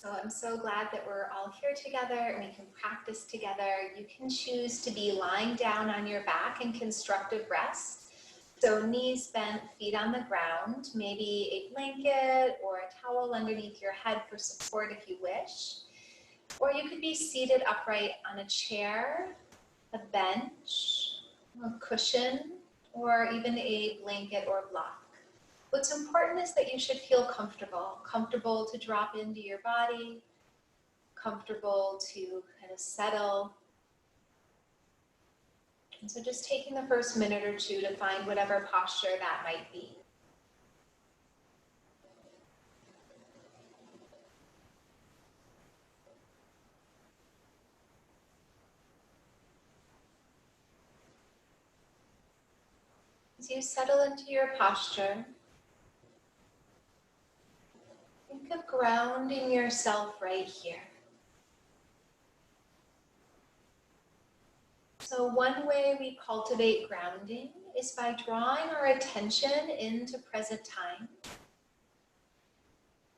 So I'm so glad that we're all here together and we can practice together. You can choose to be lying down on your back in constructive rest. So knees bent, feet on the ground, maybe a blanket or a towel underneath your head for support if you wish. Or you could be seated upright on a chair, a bench, a cushion, or even a blanket or block. What's important is that you should feel comfortable to drop into your body, comfortable to kind of settle. And so just taking the first minute or two to find whatever posture that might be. As you settle into your posture, think of grounding yourself right here. So one way we cultivate grounding is by drawing our attention into present time.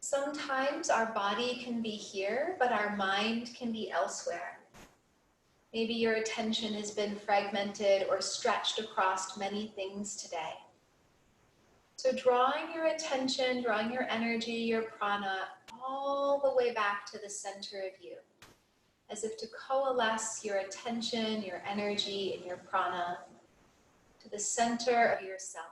Sometimes our body can be here, but our mind can be elsewhere. Maybe your attention has been fragmented or stretched across many things today. So drawing your attention, drawing your energy, your prana, all the way back to the center of you, as if to coalesce your attention, your energy, and your prana to the center of yourself.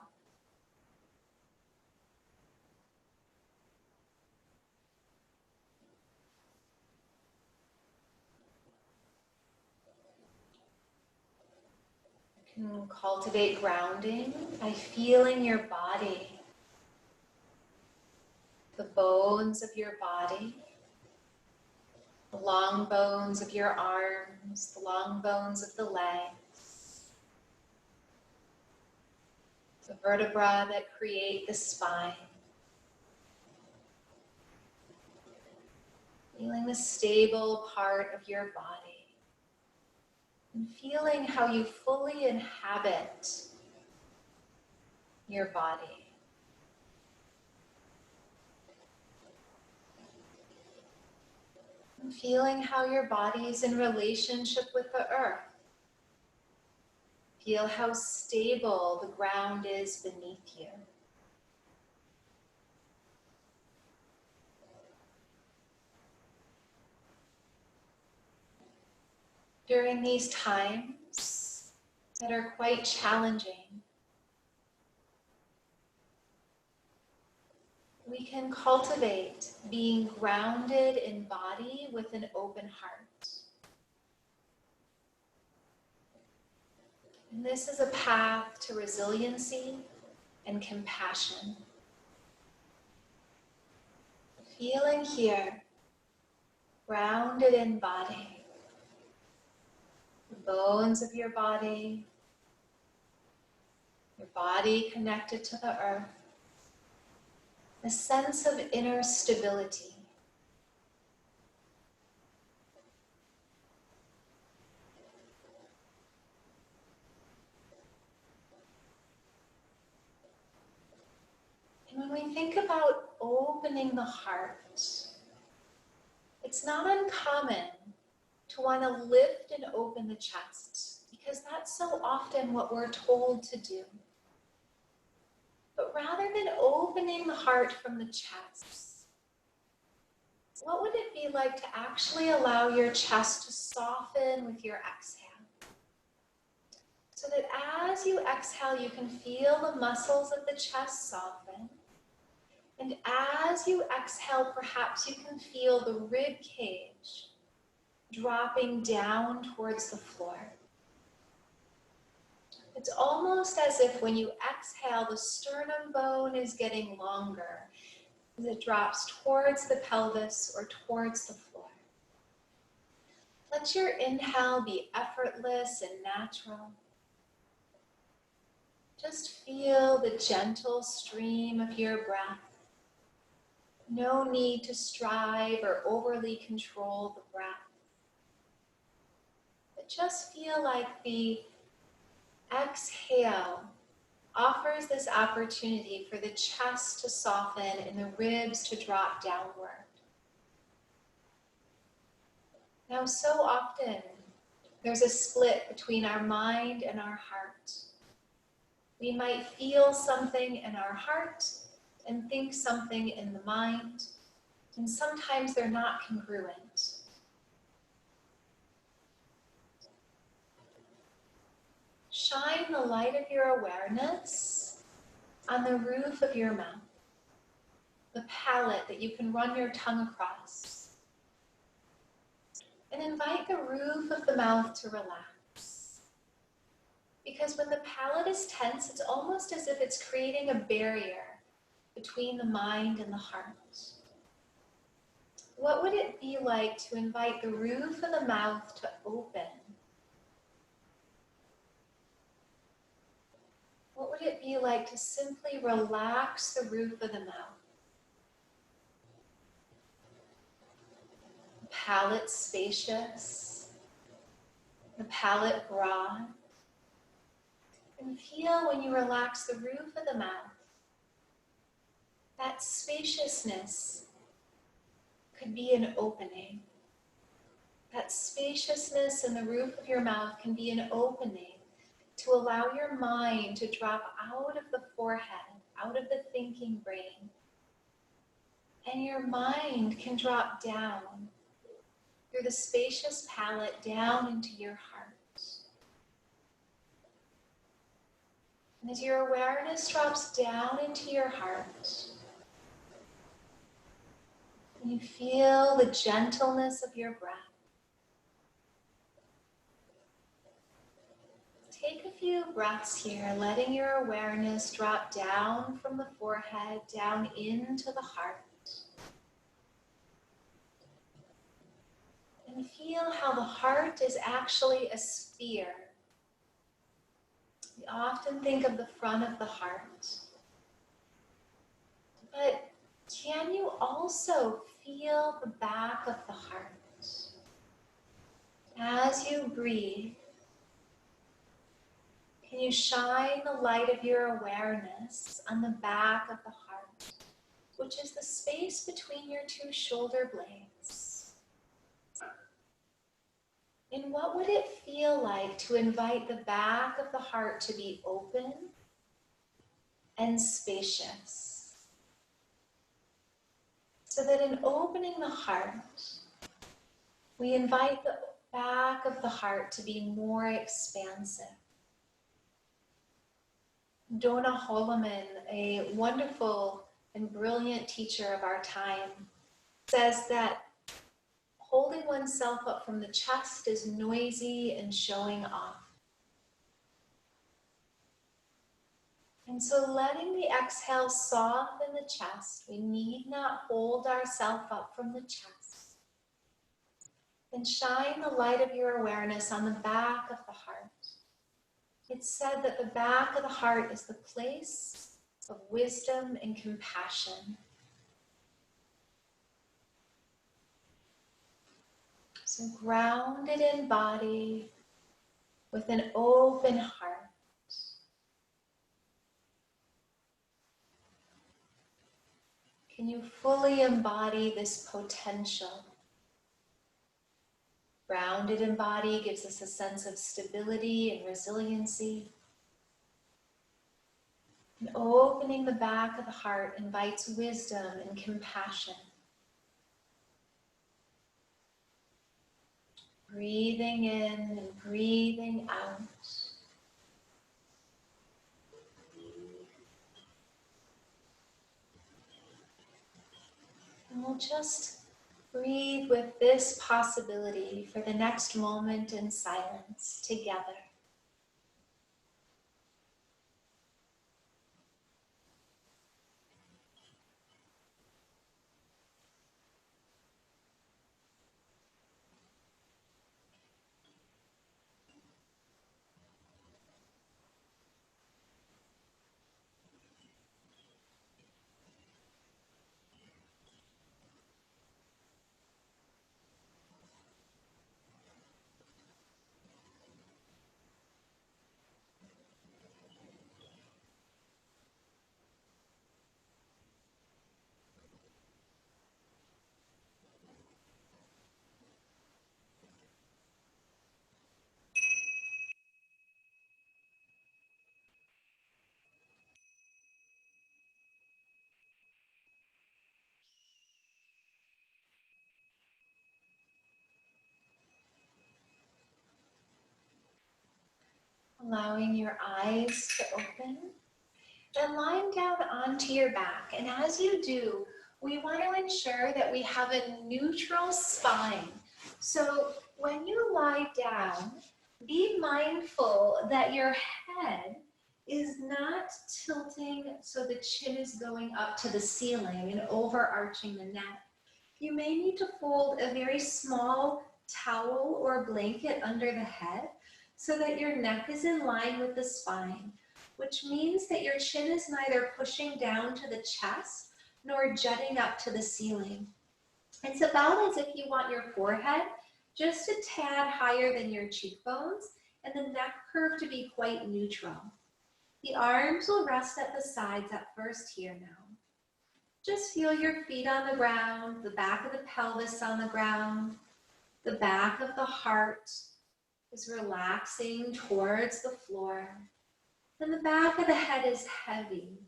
You can cultivate grounding by feeling your body, the bones of your body, the long bones of your arms, the long bones of the legs, the vertebra that create the spine. Feeling the stable part of your body and feeling how you fully inhabit your body. And feeling how your body is in relationship with the earth. Feel how stable the ground is beneath you. During these times that are quite challenging, we can cultivate being grounded in body with an open heart. And this is a path to resiliency and compassion. Feeling here, grounded in body, the bones of your body connected to the earth, a sense of inner stability. And when we think about opening the heart, it's not uncommon to want to lift and open the chest, because that's so often what we're told to do. But rather than opening the heart from the chest, what would it be like to actually allow your chest to soften with your exhale? So that as you exhale, you can feel the muscles of the chest soften. And as you exhale, perhaps you can feel the rib cage dropping down towards the floor. It's almost as if when you exhale, the sternum bone is getting longer as it drops towards the pelvis or towards the floor. Let your inhale be effortless and natural. Just feel the gentle stream of your breath. No need to strive or overly control the breath. But just feel like the exhale offers this opportunity for the chest to soften and the ribs to drop downward. Now, so often there's a split between our mind and our heart. We might feel something in our heart and think something in the mind, and sometimes they're not congruent. Shine the light of your awareness on the roof of your mouth, the palate that you can run your tongue across, and invite the roof of the mouth to relax. Because when the palate is tense, it's almost as if it's creating a barrier between the mind and the heart. What would it be like to invite the roof of the mouth to open? What would it be like to simply relax the roof of the mouth? The palate spacious, the palate broad. And feel when you relax the roof of the mouth, that spaciousness could be an opening. That spaciousness in the roof of your mouth can be an opening to allow your mind to drop out of the forehead, out of the thinking brain. And your mind can drop down through the spacious palate down into your heart. And as your awareness drops down into your heart, you feel the gentleness of your breath. Take a few breaths here, letting your awareness drop down from the forehead, down into the heart. And feel how the heart is actually a sphere. We often think of the front of the heart. But can you also feel the back of the heart? As you breathe, can you shine the light of your awareness on the back of the heart, which is the space between your two shoulder blades? And what would it feel like to invite the back of the heart to be open and spacious? So that in opening the heart, we invite the back of the heart to be more expansive. Donna Holloman, a wonderful and brilliant teacher of our time, says that holding oneself up from the chest is noisy and showing off. And so letting the exhale soften the chest, we need not hold ourselves up from the chest. And shine the light of your awareness on the back of the heart. It's said that the back of the heart is the place of wisdom and compassion. So grounded in body with an open heart. Can you fully embody this potential? Grounded in body gives us a sense of stability and resiliency. And opening the back of the heart invites wisdom and compassion. Breathing in and breathing out. And we'll just breathe with this possibility for the next moment in silence together. Allowing your eyes to open. Then lying down onto your back. And as you do, we want to ensure that we have a neutral spine. So when you lie down, be mindful that your head is not tilting so the chin is going up to the ceiling and overarching the neck. You may need to fold a very small towel or blanket under the head so that your neck is in line with the spine, which means that your chin is neither pushing down to the chest nor jutting up to the ceiling. It's about as if you want your forehead just a tad higher than your cheekbones and the neck curve to be quite neutral. The arms will rest at the sides at first here now. Just feel your feet on the ground, the back of the pelvis on the ground, the back of the heart is relaxing towards the floor, and the back of the head is heavy.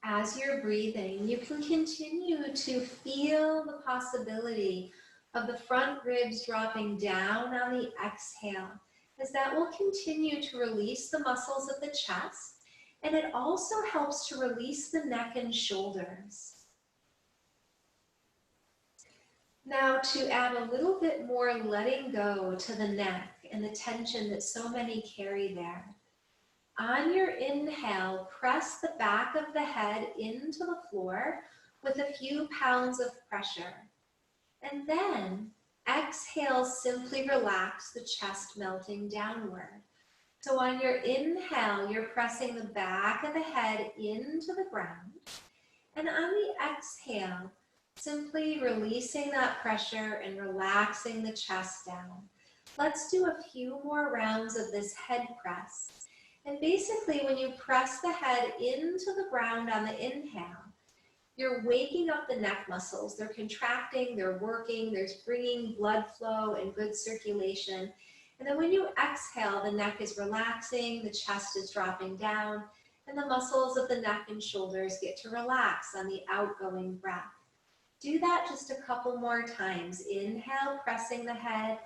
As you're breathing, you can continue to feel the possibility of the front ribs dropping down on the exhale, as that will continue to release the muscles of the chest, and it also helps to release the neck and shoulders. Now to add a little bit more letting go to the neck and the tension that so many carry there. On your inhale, press the back of the head into the floor with a few pounds of pressure. And then exhale, simply relax the chest melting downward. So on your inhale, you're pressing the back of the head into the ground. And on the exhale, simply releasing that pressure and relaxing the chest down. Let's do a few more rounds of this head press. And basically, when you press the head into the ground on the inhale, you're waking up the neck muscles. They're contracting, they're working, there's bringing blood flow and good circulation. And then when you exhale, the neck is relaxing, the chest is dropping down, and the muscles of the neck and shoulders get to relax on the outgoing breath. Do that just a couple more times. Inhale, pressing the head.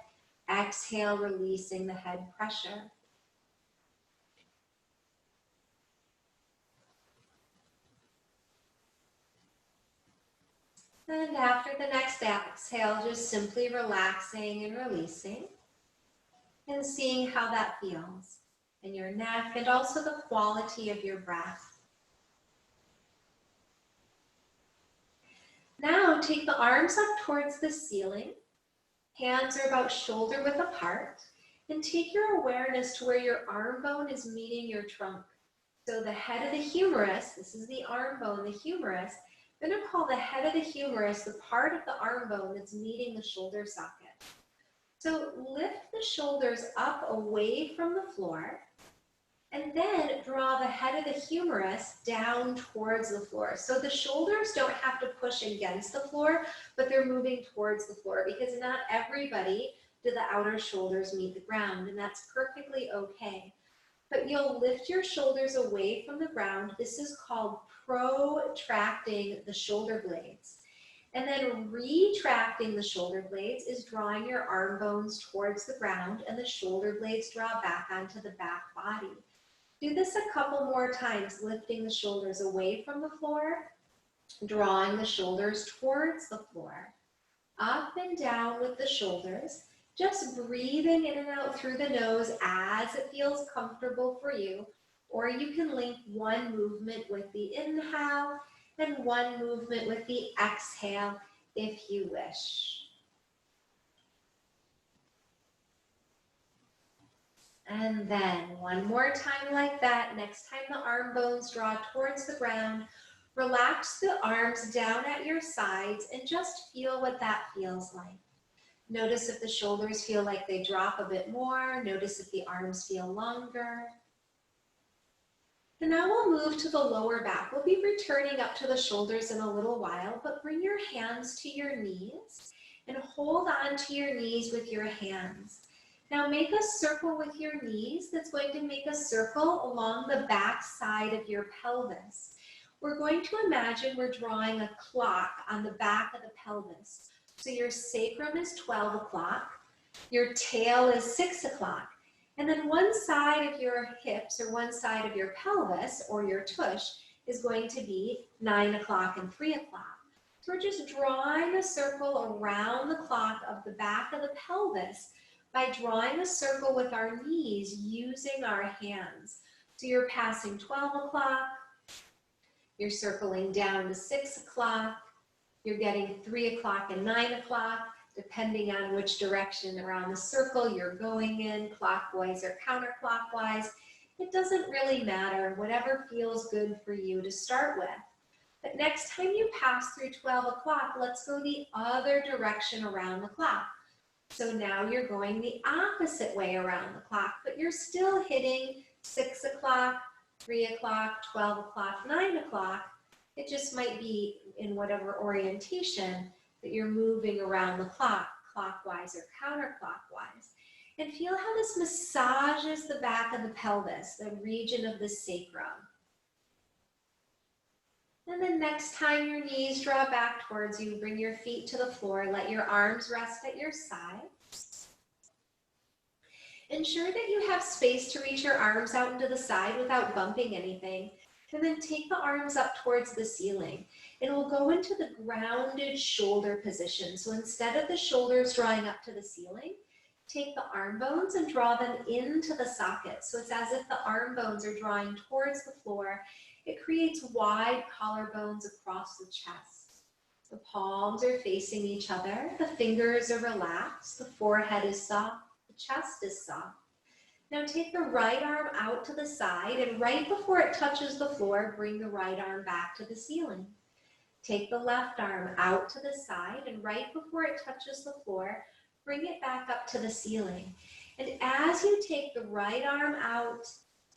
Exhale, releasing the head pressure. And after the next exhale, just simply relaxing and releasing and seeing how that feels in your neck and also the quality of your breath. Now take the arms up towards the ceiling. Hands are about shoulder width apart. And take your awareness to where your arm bone is meeting your trunk. So the head of the humerus, this is the arm bone, the humerus. I'm going to call the head of the humerus the part of the arm bone that's meeting the shoulder socket. So lift the shoulders up away from the floor and then draw the head of the humerus down towards the floor. So the shoulders don't have to push against the floor, but they're moving towards the floor because not everybody do the outer shoulders meet the ground, and that's perfectly okay. But you'll lift your shoulders away from the ground. This is called protracting the shoulder blades. And then retracting the shoulder blades is drawing your arm bones towards the ground and the shoulder blades draw back onto the back body. Do this a couple more times, lifting the shoulders away from the floor, drawing the shoulders towards the floor, up and down with the shoulders, just breathing in and out through the nose as it feels comfortable for you, or you can link one movement with the inhale and one movement with the exhale if you wish. And then one more time like that. Next time the arm bones draw towards the ground, relax the arms down at your sides and just feel what that feels like. Notice if the shoulders feel like they drop a bit more. Notice if the arms feel longer. And now we'll move to the lower back. We'll be returning up to the shoulders in a little while, but bring your hands to your knees and hold on to your knees with your hands. Now make a circle with your knees that's going to make a circle along the back side of your pelvis. We're going to imagine we're drawing a clock on the back of the pelvis. So your sacrum is 12 o'clock, your tail is 6 o'clock, And then one side of your hips or one side of your pelvis or your tush is going to be 9 o'clock and 3 o'clock. So we're just drawing a circle around the clock of the back of the pelvis by drawing a circle with our knees using our hands. So you're passing 12 o'clock, you're circling down to 6 o'clock, you're getting 3 o'clock and 9 o'clock, depending on which direction around the circle you're going in, clockwise or counterclockwise. It doesn't really matter, whatever feels good for you to start with. But next time you pass through 12 o'clock, let's go the other direction around the clock. So now you're going the opposite way around the clock, but you're still hitting 6 o'clock, 3 o'clock, 12 o'clock, 9 o'clock. It just might be in whatever orientation that you're moving around the clock, clockwise or counterclockwise. And feel how this massages the back of the pelvis, the region of the sacrum. And then next time your knees draw back towards you, bring your feet to the floor, let your arms rest at your sides. Ensure that you have space to reach your arms out into the side without bumping anything. And then take the arms up towards the ceiling. And we'll go into the grounded shoulder position. So instead of the shoulders drawing up to the ceiling, take the arm bones and draw them into the socket. So it's as if the arm bones are drawing towards the floor. It creates wide collarbones across the chest. The palms are facing each other. The fingers are relaxed. The forehead is soft. The chest is soft. Now take the right arm out to the side, and right before it touches the floor, bring the right arm back to the ceiling. Take the left arm out to the side, and right before it touches the floor, bring it back up to the ceiling. And as you take the right arm out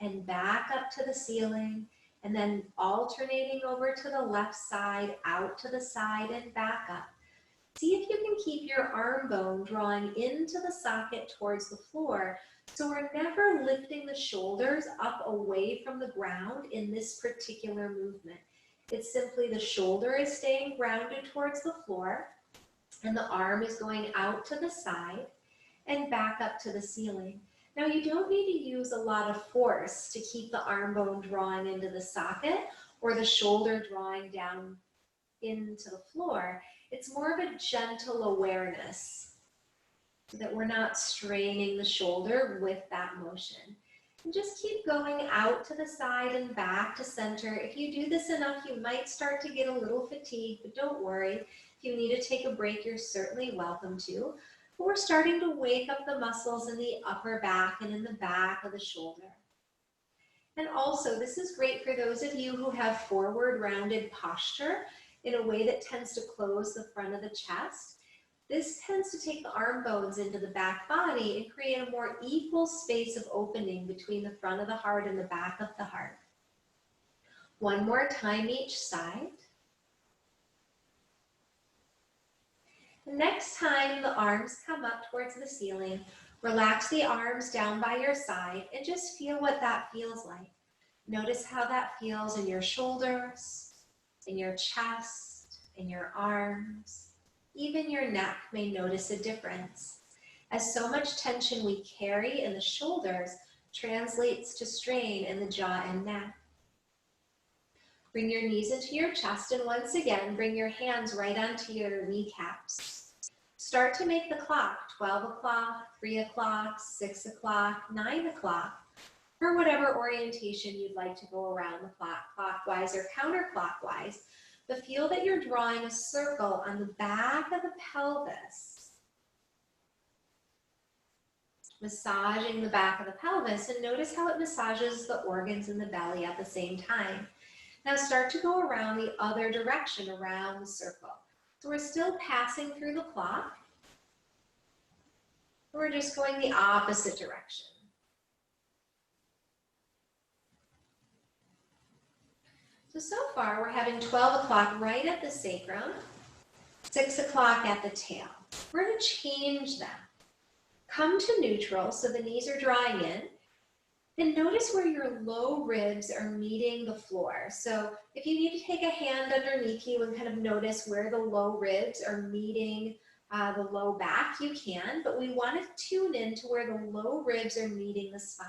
and back up to the ceiling, and then alternating over to the left side, out to the side and back up, see if you can keep your arm bone drawing into the socket towards the floor. So we're never lifting the shoulders up away from the ground in this particular movement. It's simply the shoulder is staying grounded towards the floor, and the arm is going out to the side and back up to the ceiling. Now you don't need to use a lot of force to keep the arm bone drawing into the socket or the shoulder drawing down into the floor. It's more of a gentle awareness so that we're not straining the shoulder with that motion. And just keep going out to the side and back to center. If you do this enough, you might start to get a little fatigued, but don't worry. If you need to take a break, you're certainly welcome to. But we're starting to wake up the muscles in the upper back and in the back of the shoulder. And also, this is great for those of you who have forward rounded posture in a way that tends to close the front of the chest. This tends to take the arm bones into the back body and create a more equal space of opening between the front of the heart and the back of the heart. One more time each side. The next time the arms come up towards the ceiling, relax the arms down by your side and just feel what that feels like. Notice how that feels in your shoulders, in your chest, in your arms. Even your neck may notice a difference, as so much tension we carry in the shoulders translates to strain in the jaw and neck. Bring your knees into your chest, and once again, bring your hands right onto your kneecaps. Start to make the clock 12 o'clock, 3 o'clock, 6 o'clock, 9 o'clock, or whatever orientation you'd like to go around the clock, clockwise or counterclockwise. But feel that you're drawing a circle on the back of the pelvis, massaging the back of the pelvis, and notice how it massages the organs in the belly at the same time. Now start to go around the other direction, around the circle. So we're still passing through the clock. We're just going the opposite direction. So far we're having 12 o'clock right at the sacrum, 6 o'clock at the tail. We're going to change that. Come to neutral, so the knees are drawing in. And notice where your low ribs are meeting the floor. So if you need to take a hand underneath you and kind of notice where the low ribs are meeting the low back, you can, but we want to tune in to where the low ribs are meeting the spine.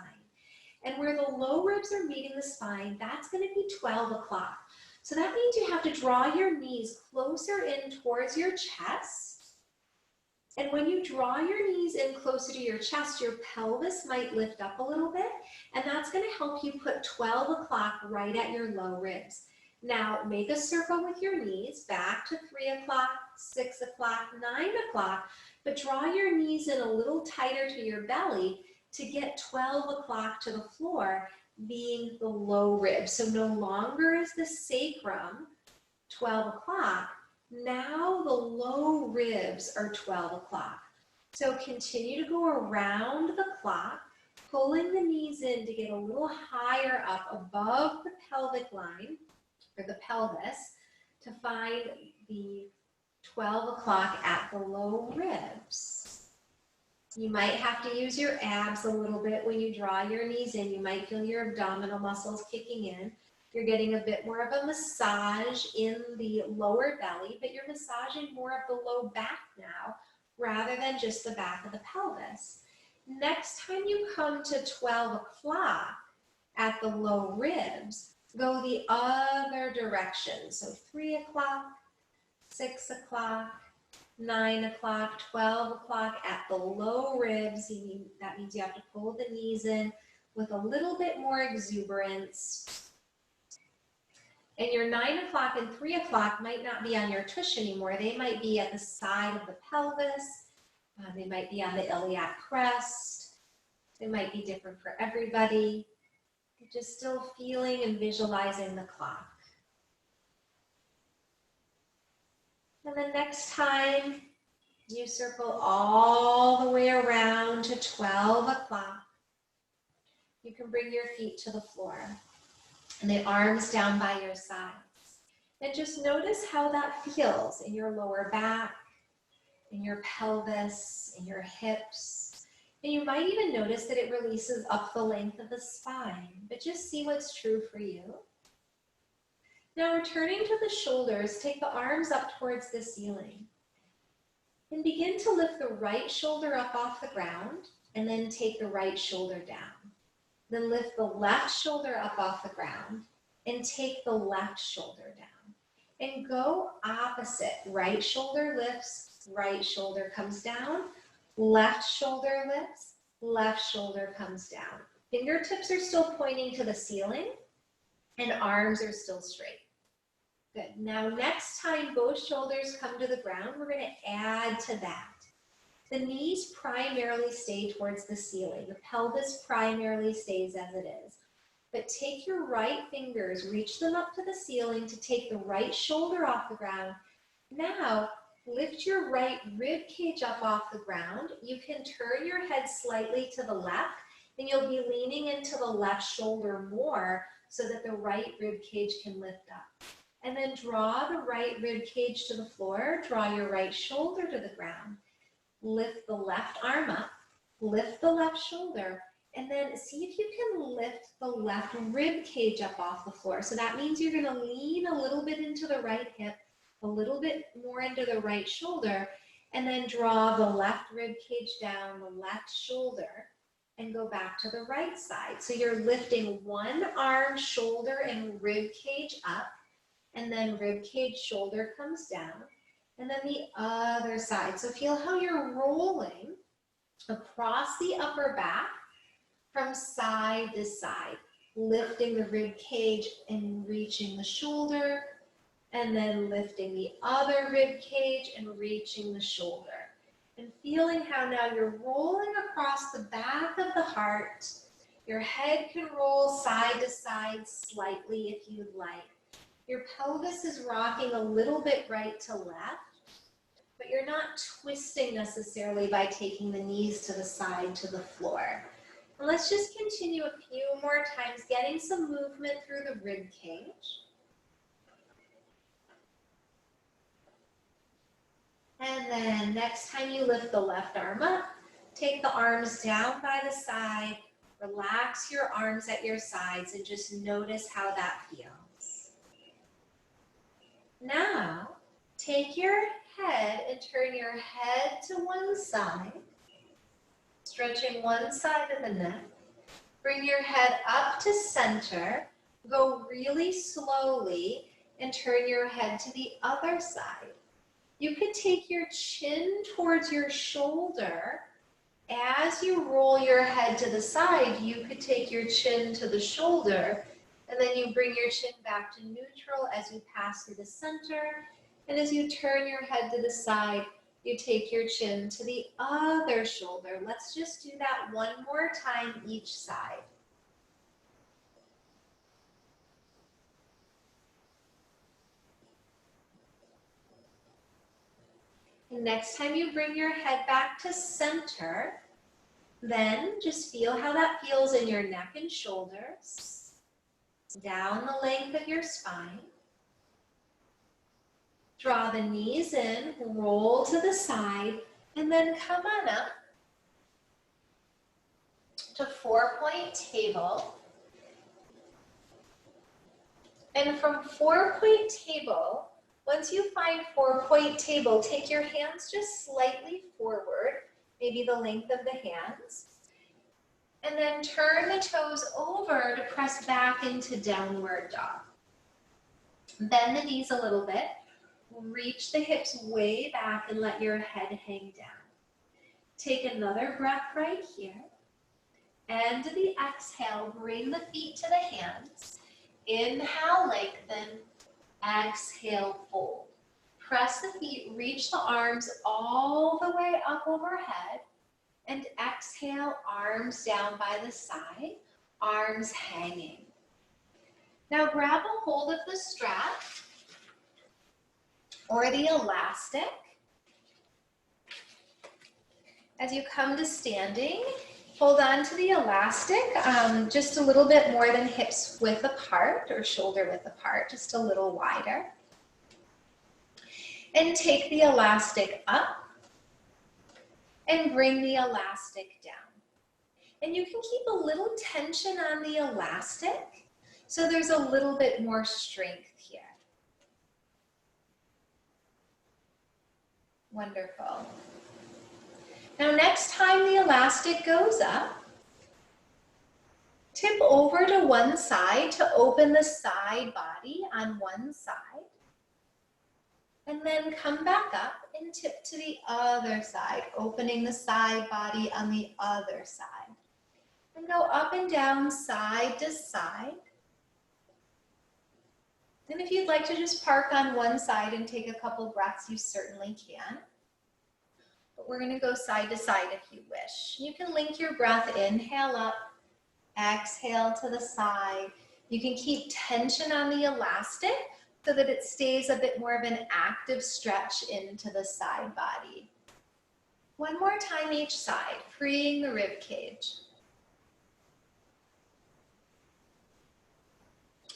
And where the low ribs are meeting the spine, that's going to be 12 o'clock. So that means you have to draw your knees closer in towards your chest. And when you draw your knees in closer to your chest, your pelvis might lift up a little bit, and that's going to help you put 12 o'clock right at your low ribs. Now, make a circle with your knees back to 3 o'clock, 6 o'clock, 9 o'clock, but draw your knees in a little tighter to your belly to get 12 o'clock to the floor, being the low rib. So no longer is the sacrum 12 o'clock. Now the low ribs are 12 o'clock. So continue to go around the clock, pulling the knees in to get a little higher up above the pelvic line, or the pelvis, to find the 12 o'clock at the low ribs. You might have to use your abs a little bit when you draw your knees in. You might feel your abdominal muscles kicking in. You're getting a bit more of a massage in the lower belly, but you're massaging more of the low back now rather than just the back of the pelvis. Next time you come to 12 o'clock at the low ribs, go the other direction. So 3 o'clock, 6 o'clock, 9 o'clock, 12 o'clock at the low ribs. That means you have to pull the knees in with a little bit more exuberance. And your 9 o'clock and 3 o'clock might not be on your tush anymore. They might be at the side of the pelvis. They might be on the iliac crest. They might be different for everybody. You're just still feeling and visualizing the clock. And then next time, you circle all the way around to 12 o'clock. You can bring your feet to the floor and the arms down by your sides. And just notice how that feels in your lower back, in your pelvis, in your hips. And you might even notice that it releases up the length of the spine, but just see what's true for you. Now returning to the shoulders, take the arms up towards the ceiling. And begin to lift the right shoulder up off the ground, and then take the right shoulder down. Then lift the left shoulder up off the ground, and take the left shoulder down. And go opposite. Right shoulder lifts, right shoulder comes down. Left shoulder lifts, left shoulder comes down. Fingertips are still pointing to the ceiling, and arms are still straight. Good. Now, next time both shoulders come to the ground, we're going to add to that. The knees primarily stay towards the ceiling. The pelvis primarily stays as it is. But take your right fingers, reach them up to the ceiling to take the right shoulder off the ground. Now, lift your right rib cage up off the ground. You can turn your head slightly to the left, and you'll be leaning into the left shoulder more so that the right rib cage can lift up. And then draw the right rib cage to the floor, draw your right shoulder to the ground. Lift the left arm up, lift the left shoulder, and then see if you can lift the left rib cage up off the floor. So that means you're going to lean a little bit into the right hip, a little bit more into the right shoulder, and then draw the left rib cage down, the left shoulder, and go back to the right side. So you're lifting one arm, shoulder, and rib cage up, and then rib cage, shoulder comes down, and then the other side. So feel how you're rolling across the upper back from side to side, lifting the rib cage and reaching the shoulder, and then lifting the other rib cage and reaching the shoulder. And feeling how now you're rolling across the back of the heart. Your head can roll side to side slightly if you'd like. Your pelvis is rocking a little bit right to left, but you're not twisting necessarily by taking the knees to the side to the floor. And let's just continue a few more times, getting some movement through the rib cage. And then next time you lift the left arm up, take the arms down by the side, relax your arms at your sides, and just notice how that feels. Now, Take your head and turn your head to one side, stretching one side of the neck. Bring your head up to center, go really slowly, and turn your head to the other side. You could take your chin towards your shoulder. As you roll your head to the side, you could take your chin to the shoulder, and then you bring your chin back to neutral as you pass through the center. And as you turn your head to the side, you take your chin to the other shoulder. Let's just do that one more time each side. And next time you bring your head back to center, then just feel how that feels in your neck and shoulders, down the length of your spine. Draw the knees in, roll to the side, and then come on up to 4-point table. And from 4-point table, once you find 4-point table, take your hands just slightly forward, maybe the length of the hands, and then turn the toes over to press back into downward dog. Bend the knees a little bit, reach the hips way back and let your head hang down. Take another breath right here. End of the exhale, bring the feet to the hands. Inhale, lengthen. Exhale, fold. Press the feet, reach the arms all the way up overhead. And exhale, arms down by the side, arms hanging. Now grab a hold of the strap or the elastic. As you come to standing, hold on to the elastic just a little bit more than hips width apart or shoulder width apart, just a little wider. And take the elastic up and bring the elastic down. And you can keep a little tension on the elastic so there's a little bit more strength here. Wonderful. Now next time the elastic goes up, tip over to one side to open the side body on one side. And then come back up and tip to the other side, opening the side body on the other side. And go up and down, side to side. And if you'd like to just park on one side and take a couple breaths, you certainly can. But we're going to go side to side if you wish. You can link your breath, inhale up, exhale to the side. You can keep tension on the elastic so that it stays a bit more of an active stretch into the side body. One more time each side, freeing the rib cage.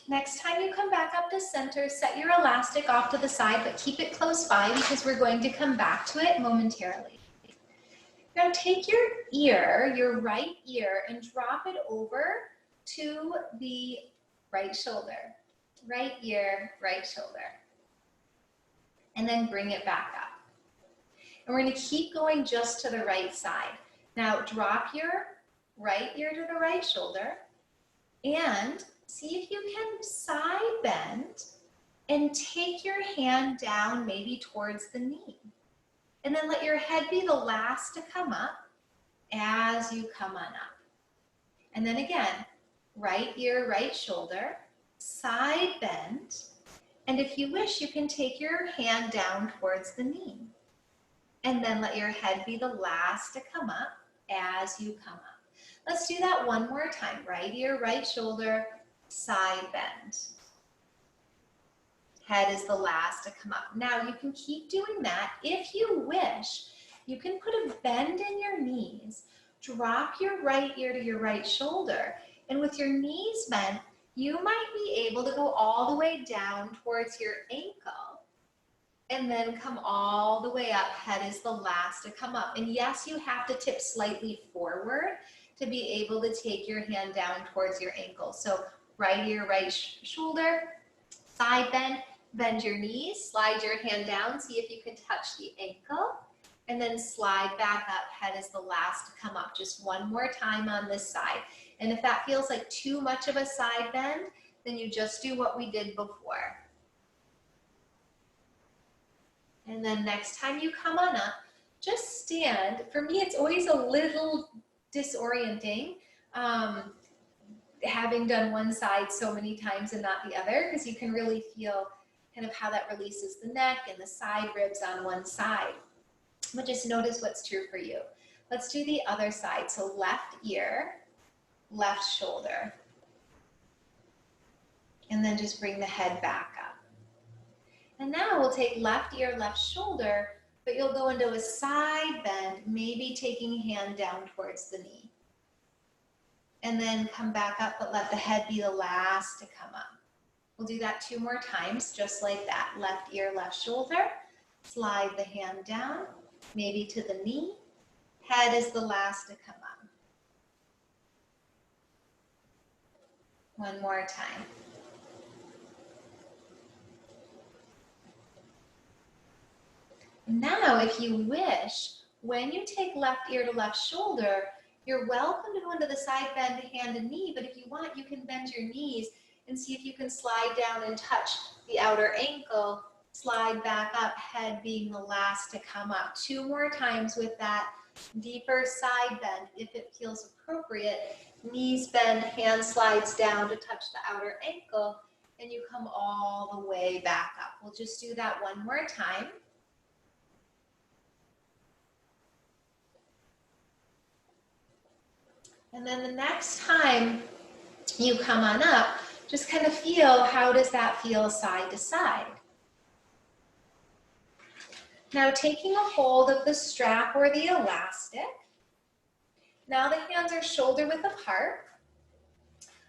Next time you come back up to center, set your elastic off to the side, but keep it close by because we're going to come back to it momentarily. Now take your ear, your right ear, and drop it over to the right shoulder. Right ear, right shoulder. And then bring it back up. And we're going to keep going just to the right side. Now drop your right ear to the right shoulder and see if you can side bend and take your hand down maybe towards the knee. And then let your head be the last to come up as you come on up. And then again, right ear, right shoulder, side bend. And if you wish, you can take your hand down towards the knee. And then let your head be the last to come up as you come up. Let's do that one more time. Right ear, right shoulder, side bend. Head is the last to come up. Now you can keep doing that. If you wish, you can put a bend in your knees. Drop your right ear to your right shoulder. And with your knees bent, you might be able to go all the way down towards your ankle and then come all the way up. Head is the last to come up. And yes, you have to tip slightly forward to be able to take your hand down towards your ankle. So right ear, right shoulder, side bend, Bend your knees, slide your hand down, see if you can touch the ankle, and then slide back up. Head is the last to come up. Just one more time on this side. And if that feels like too much of a side bend, then you just do what we did before. And then next time you come on up, just stand. For me, it's always a little disorienting, having done one side so many times and not the other, because you can really feel kind of how that releases the neck and the side ribs on one side. But just notice what's true for you. Let's do the other side. So left ear, left shoulder. And then just bring the head back up. And now we'll take left ear, left shoulder, but you'll go into a side bend, maybe taking hand down towards the knee. And then come back up, but let the head be the last to come up. We'll do that 2 more times, just like that. Left ear, left shoulder. Slide the hand down, maybe to the knee. Head is the last to come up. One more time. Now, if you wish, when you take left ear to left shoulder, you're welcome to go into the side bend, hand and knee, but if you want, you can bend your knees and see if you can slide down and touch the outer ankle, slide back up, head being the last to come up. 2 more times with that deeper side bend, if it feels appropriate. Knees bend, hand slides down to touch the outer ankle, and you come all the way back up. We'll just do that 1 more time. And then the next time you come on up, just kind of feel, how does that feel side to side? Now taking a hold of the strap or the elastic. Now the hands are shoulder width apart.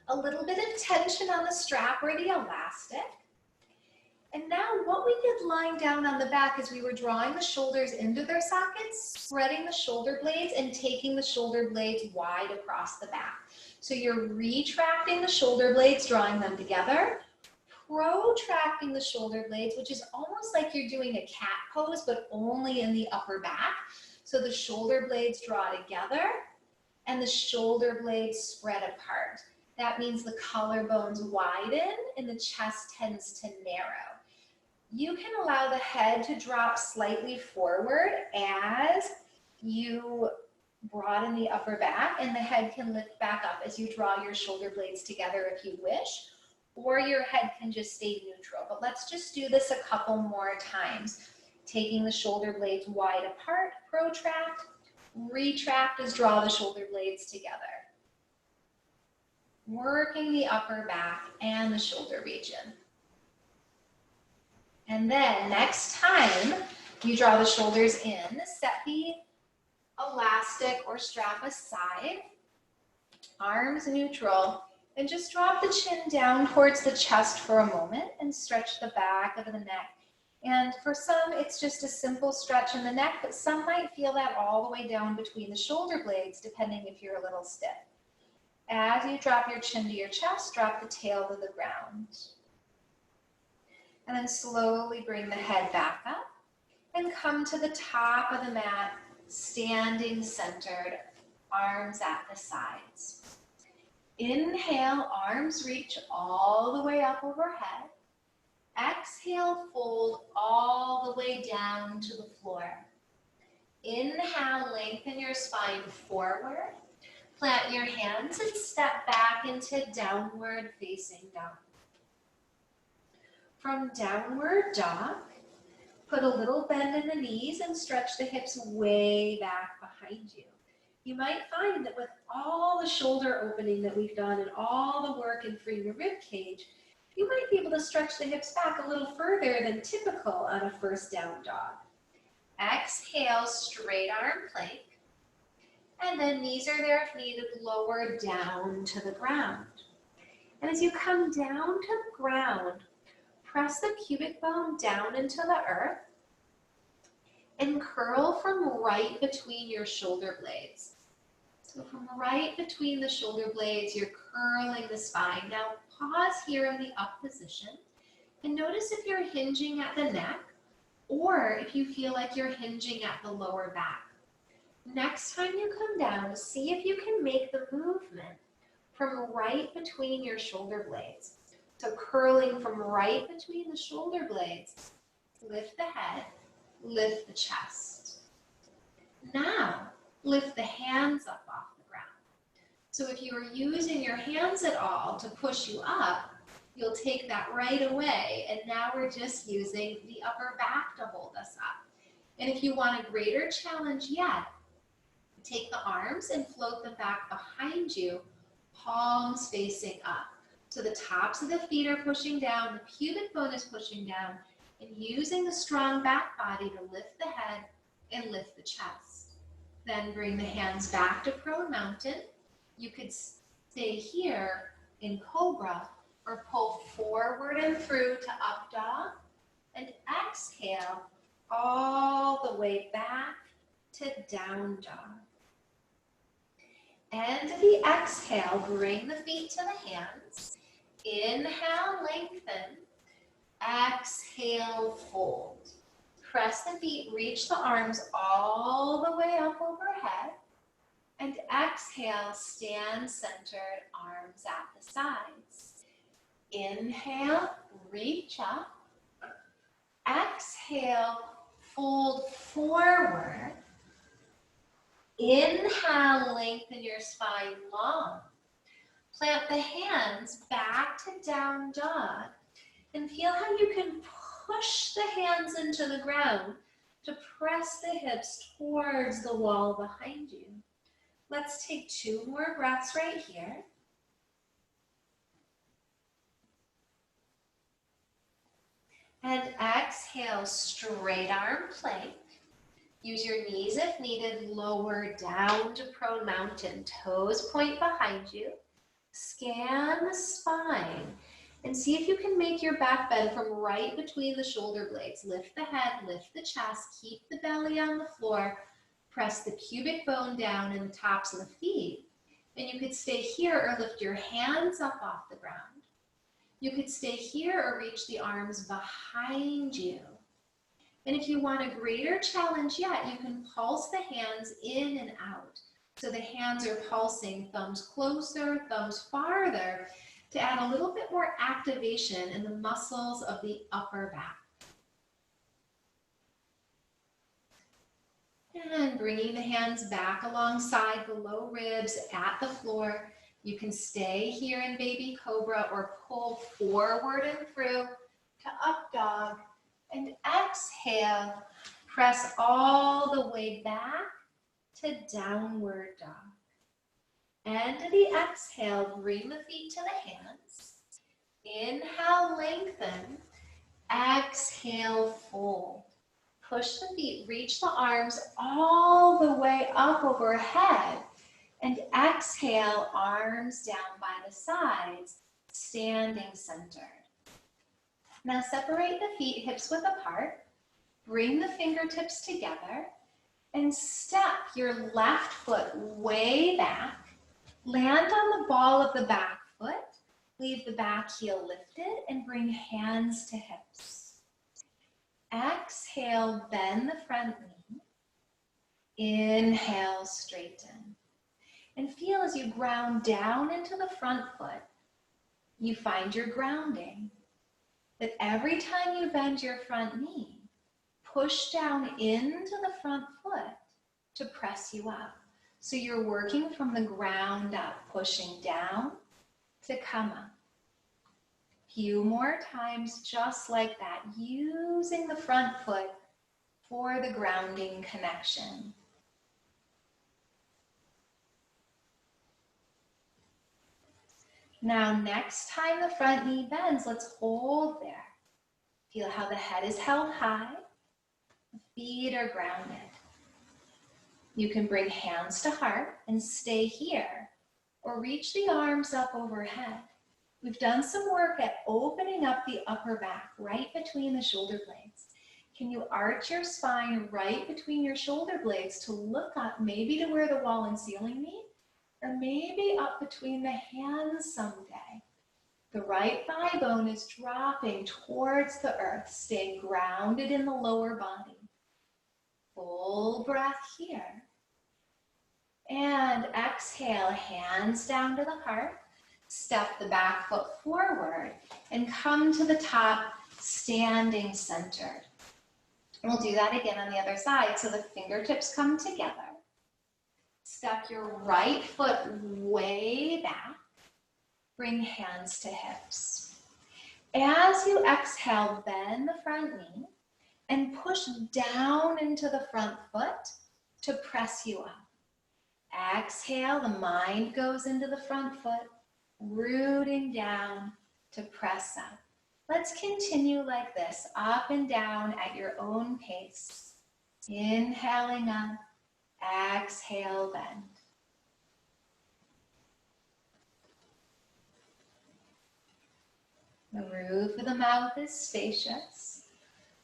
A little bit of tension on the strap or the elastic. And now what we did lying down on the back is we were drawing the shoulders into their sockets, spreading the shoulder blades and taking the shoulder blades wide across the back. So you're retracting the shoulder blades, drawing them together, protracting the shoulder blades, which is almost like you're doing a cat pose, but only in the upper back. So the shoulder blades draw together and the shoulder blades spread apart. That means the collarbones widen and the chest tends to narrow. You can allow the head to drop slightly forward as you broaden the upper back, and the head can lift back up as you draw your shoulder blades together if you wish, or your head can just stay neutral. But let's just do this a couple more times. Taking the shoulder blades wide apart, protract, retract as draw the shoulder blades together. Working the upper back and the shoulder region. And then next time you draw the shoulders in, set the elastic or strap aside, arms neutral, and just drop the chin down towards the chest for a moment and stretch the back of the neck. And for some, it's just a simple stretch in the neck, but some might feel that all the way down between the shoulder blades, depending if you're a little stiff. As you drop your chin to your chest, drop the tail to the ground. And then slowly bring the head back up and come to the top of the mat, standing centered, arms at the sides. Inhale, arms reach all the way up overhead. Exhale, fold all the way down to the floor. Inhale, lengthen your spine forward. Plant your hands and step back into downward facing dog. From downward dog, put a little bend in the knees and stretch the hips way back behind you. You might find that with all the shoulder opening that we've done and all the work in freeing the rib cage, you might be able to stretch the hips back a little further than typical on a first down dog. Exhale, straight arm plank. And then knees are there if needed, lower down to the ground. And as you come down to the ground, press the pubic bone down into the earth and curl from right between your shoulder blades. So from right between the shoulder blades, you're curling the spine. Now pause here in the up position And notice if you're hinging at the neck or if you feel like you're hinging at the lower back. Next time you come down, see if you can make the movement from right between your shoulder blades. So curling from right between the shoulder blades, lift the head, lift the chest. Now, lift the hands up off the ground. So if you are using your hands at all to push you up, you'll take that right away, and now we're just using the upper back to hold us up. And if you want a greater challenge yet, take the arms and float them back behind you, palms facing up. So the tops of the feet are pushing down, the pubic bone is pushing down, and using the strong back body to lift the head and lift the chest. Then bring the hands back to prone mountain. You could stay here in cobra or pull forward and through to up dog, and exhale all the way back to down dog. And the exhale, bring the feet to the hands. Inhale, lengthen. Exhale, fold. Press the feet, reach the arms all the way up overhead. And exhale, stand centered, arms at the sides. Inhale, reach up. Exhale, fold forward. Inhale, lengthen your spine long. Plant the hands back to down dog and feel how you can push the hands into the ground to press the hips towards the wall behind you. Let's take 2 more breaths right here. And exhale, straight arm plank. Use your knees if needed, lower down to prone mountain. Toes point behind you. Scan the spine and see if you can make your back bend from right between the shoulder blades. Lift the head, lift the chest, keep the belly on the floor. Press the pubic bone down in the tops of the feet. And you could stay here or lift your hands up off the ground. You could stay here or reach the arms behind you. And if you want a greater challenge yet, you can pulse the hands in and out. So the hands are pulsing, thumbs closer, thumbs farther, to add a little bit more activation in the muscles of the upper back. And bringing the hands back alongside the low ribs at the floor. You can stay here in baby cobra or pull forward and through to up dog. And exhale, press all the way back to downward dog. And to the exhale, bring the feet to the hands. Inhale, lengthen. Exhale, fold. Push the feet, reach the arms all the way up overhead. And exhale, arms down by the sides, standing centered. Now separate the feet hips width apart. Bring the fingertips together and step your left foot way back. Land on the ball of the back foot. Leave the back heel lifted and bring hands to hips. Exhale, bend the front knee. Inhale, straighten. And feel as you ground down into the front foot, you find your grounding. That every time you bend your front knee, push down into the front foot to press you up. So you're working from the ground up, pushing down to come up. Few more times just like that, using the front foot for the grounding connection. Now, next time the front knee bends, let's hold there. Feel how the head is held high, the feet are grounded. You can bring hands to heart and stay here, or reach the arms up overhead. We've done some work at opening up the upper back right between the shoulder blades. Can you arch your spine right between your shoulder blades to look up, maybe to where the wall and ceiling meet, or maybe up between the hands someday? The right thigh bone is dropping towards the earth, staying grounded in the lower body. Full breath here. And exhale, hands down to the heart. Step the back foot forward and come to the top, standing centered. And we'll do that again on the other side. So the fingertips come together. Step your right foot way back. Bring hands to hips. As you exhale, bend the front knee and push down into the front foot to press you up. Exhale, the mind goes into the front foot, rooting down to press up. Let's continue like this, up and down at your own pace. Inhaling up, exhale, bend. The roof of the mouth is spacious.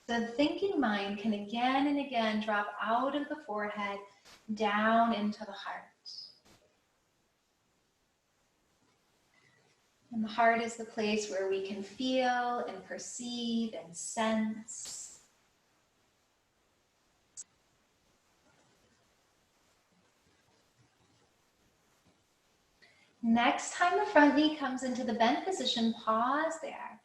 The thinking mind can again and again drop out of the forehead, down into the heart. And the heart is the place where we can feel and perceive and sense. Next time the front knee comes into the bent position, pause there.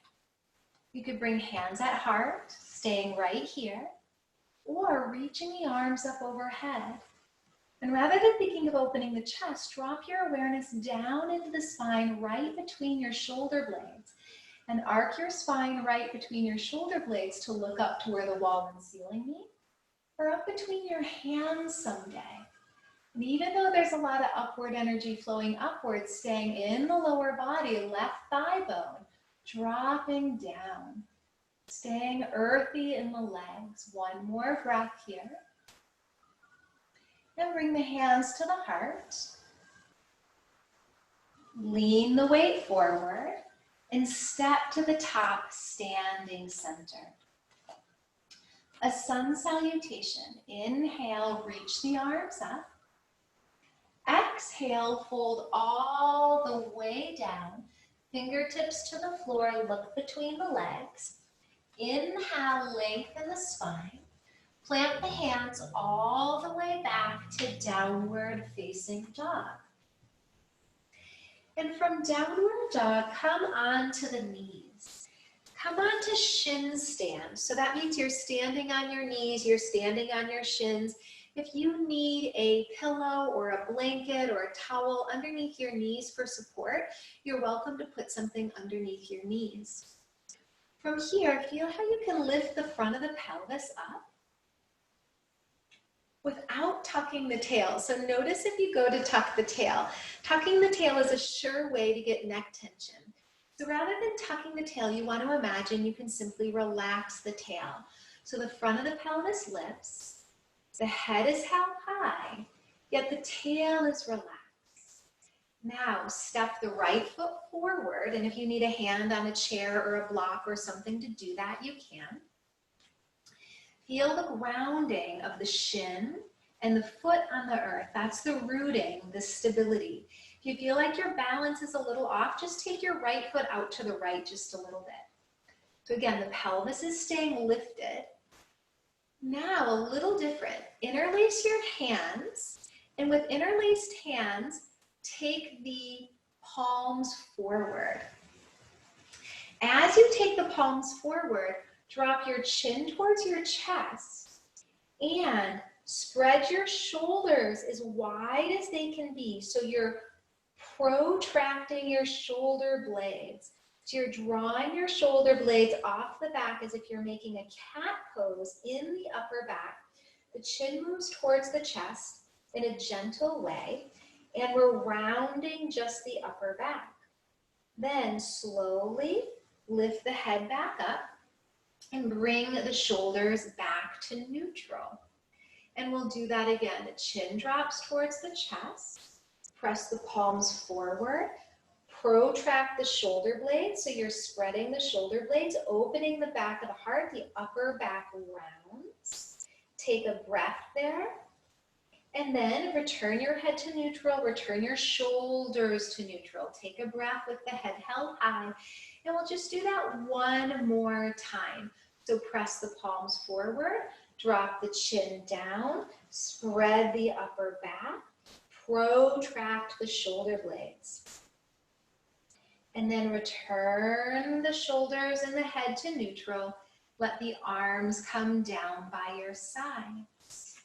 You could bring hands at heart, staying right here, or reaching the arms up overhead. And rather than thinking of opening the chest, drop your awareness down into the spine right between your shoulder blades. And arc your spine right between your shoulder blades to look up to where the wall and ceiling meet, or up between your hands someday. And even though there's a lot of upward energy flowing upwards, staying in the lower body, left thigh bone, dropping down, staying earthy in the legs. One more breath here. And bring the hands to the heart. Lean the weight forward and step to the top, standing center. A sun salutation. Inhale, reach the arms up. Exhale, fold all the way down. Fingertips to the floor, look between the legs. Inhale, lengthen the spine. Plant the hands all the way back to downward facing dog. And from downward dog, come onto the knees. Come onto shin stand. So that means you're standing on your knees, you're standing on your shins. If you need a pillow or a blanket or a towel underneath your knees for support, you're welcome to put something underneath your knees. From here, feel how you can lift the front of the pelvis up without tucking the tail. So notice if you go to tuck the tail. Tucking the tail is a sure way to get neck tension. So rather than tucking the tail, you want to imagine you can simply relax the tail. So the front of the pelvis lifts. The head is held high, yet the tail is relaxed. Now step the right foot forward, and if you need a hand on a chair or a block or something to do that, you can. Feel the grounding of the shin and the foot on the earth. That's the rooting, the stability. If you feel like your balance is a little off, just take your right foot out to the right just a little bit. So again, the pelvis is staying lifted. Now a little different. Interlace your hands, and with interlaced hands, take the palms forward. As you take the palms forward, drop your chin towards your chest and spread your shoulders as wide as they can be. So you're protracting your shoulder blades. So you're drawing your shoulder blades off the back as if you're making a cat pose in the upper back. The chin moves towards the chest in a gentle way, and we're rounding just the upper back. Then slowly lift the head back up and bring the shoulders back to neutral. And we'll do that again. The chin drops towards the chest. Press the palms forward. Protract the shoulder blades, so you're spreading the shoulder blades, opening the back of the heart, the upper back rounds. Take a breath there. And then return your head to neutral, return your shoulders to neutral. Take a breath with the head held high. And we'll just do that one more time. So press the palms forward, drop the chin down, spread the upper back, protract the shoulder blades. And then return the shoulders and the head to neutral. Let the arms come down by your sides.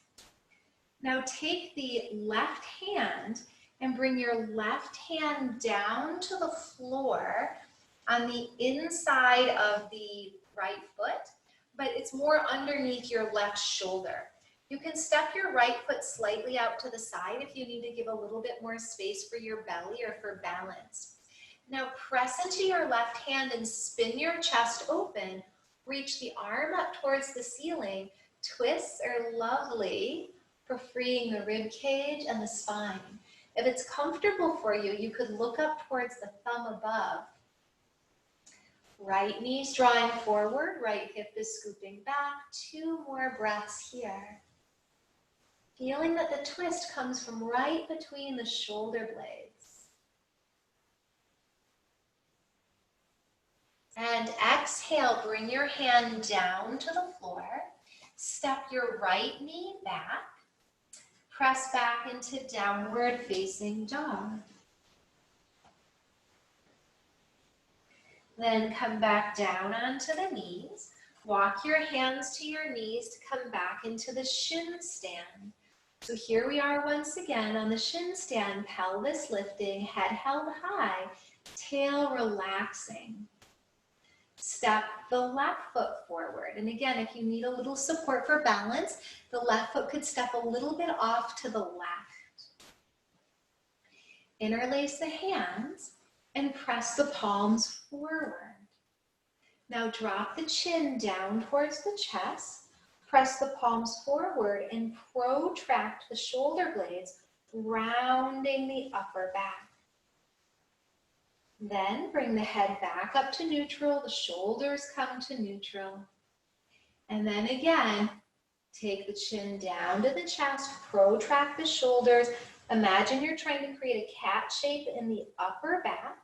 Now take the left hand and bring your left hand down to the floor on the inside of the right foot, but it's more underneath your left shoulder. You can step your right foot slightly out to the side if you need to give a little bit more space for your belly or for balance. Now press into your left hand and spin your chest open. Reach the arm up towards the ceiling. Twists are lovely for freeing the rib cage and the spine. If it's comfortable for you, you could look up towards the thumb above. Right knee's drawing forward, right hip is scooping back. 2 more breaths here. Feeling that the twist comes from right between the shoulder blades. And exhale, bring your hand down to the floor. Step your right knee back. Press back into downward facing dog. Then come back down onto the knees. Walk your hands to your knees to come back into the shin stand. So here we are once again on the shin stand, pelvis lifting, head held high, tail relaxing. Step the left foot forward. And again, if you need a little support for balance, the left foot could step a little bit off to the left. Interlace the hands and press the palms forward. Now drop the chin down towards the chest. Press the palms forward and protract the shoulder blades, rounding the upper back. Then bring the head back up to neutral, the shoulders come to neutral. And then again, take the chin down to the chest, protract the shoulders. Imagine you're trying to create a cat shape in the upper back.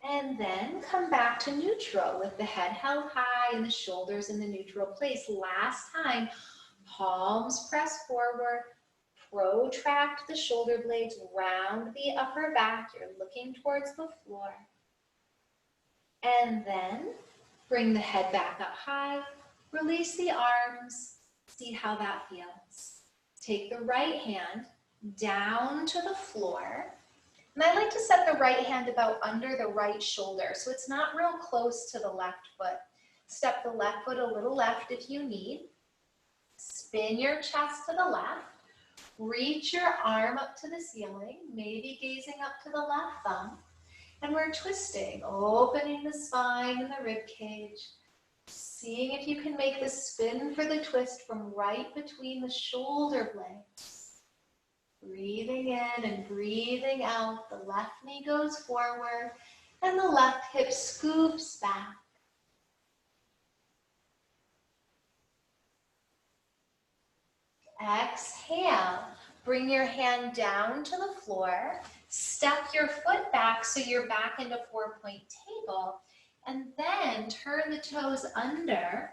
And then come back to neutral with the head held high and the shoulders in the neutral place. Last time, palms press forward. Protract the shoulder blades, round the upper back. You're looking towards the floor. And then bring the head back up high. Release the arms. See how that feels. Take the right hand down to the floor. And I like to set the right hand about under the right shoulder so it's not real close to the left foot. Step the left foot a little left if you need. Spin your chest to the left. Reach your arm up to the ceiling, maybe gazing up to the left thumb. And we're twisting, opening the spine and the rib cage. Seeing if you can make the spin for the twist from right between the shoulder blades. Breathing in and breathing out. The left knee goes forward and the left hip scoops back. Exhale, bring your hand down to the floor, step your foot back so you're back into 4-point table, and then turn the toes under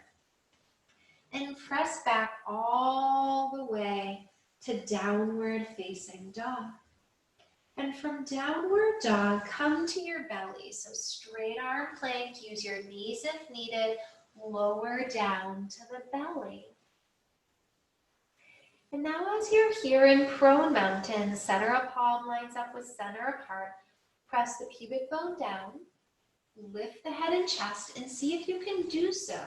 and press back all the way to downward facing dog. And from downward dog, come to your belly. So straight arm plank, use your knees if needed, lower down to the belly. And now as you're here in prone mountain, center of palm lines up with center of heart, press the pubic bone down, lift the head and chest, and see if you can do so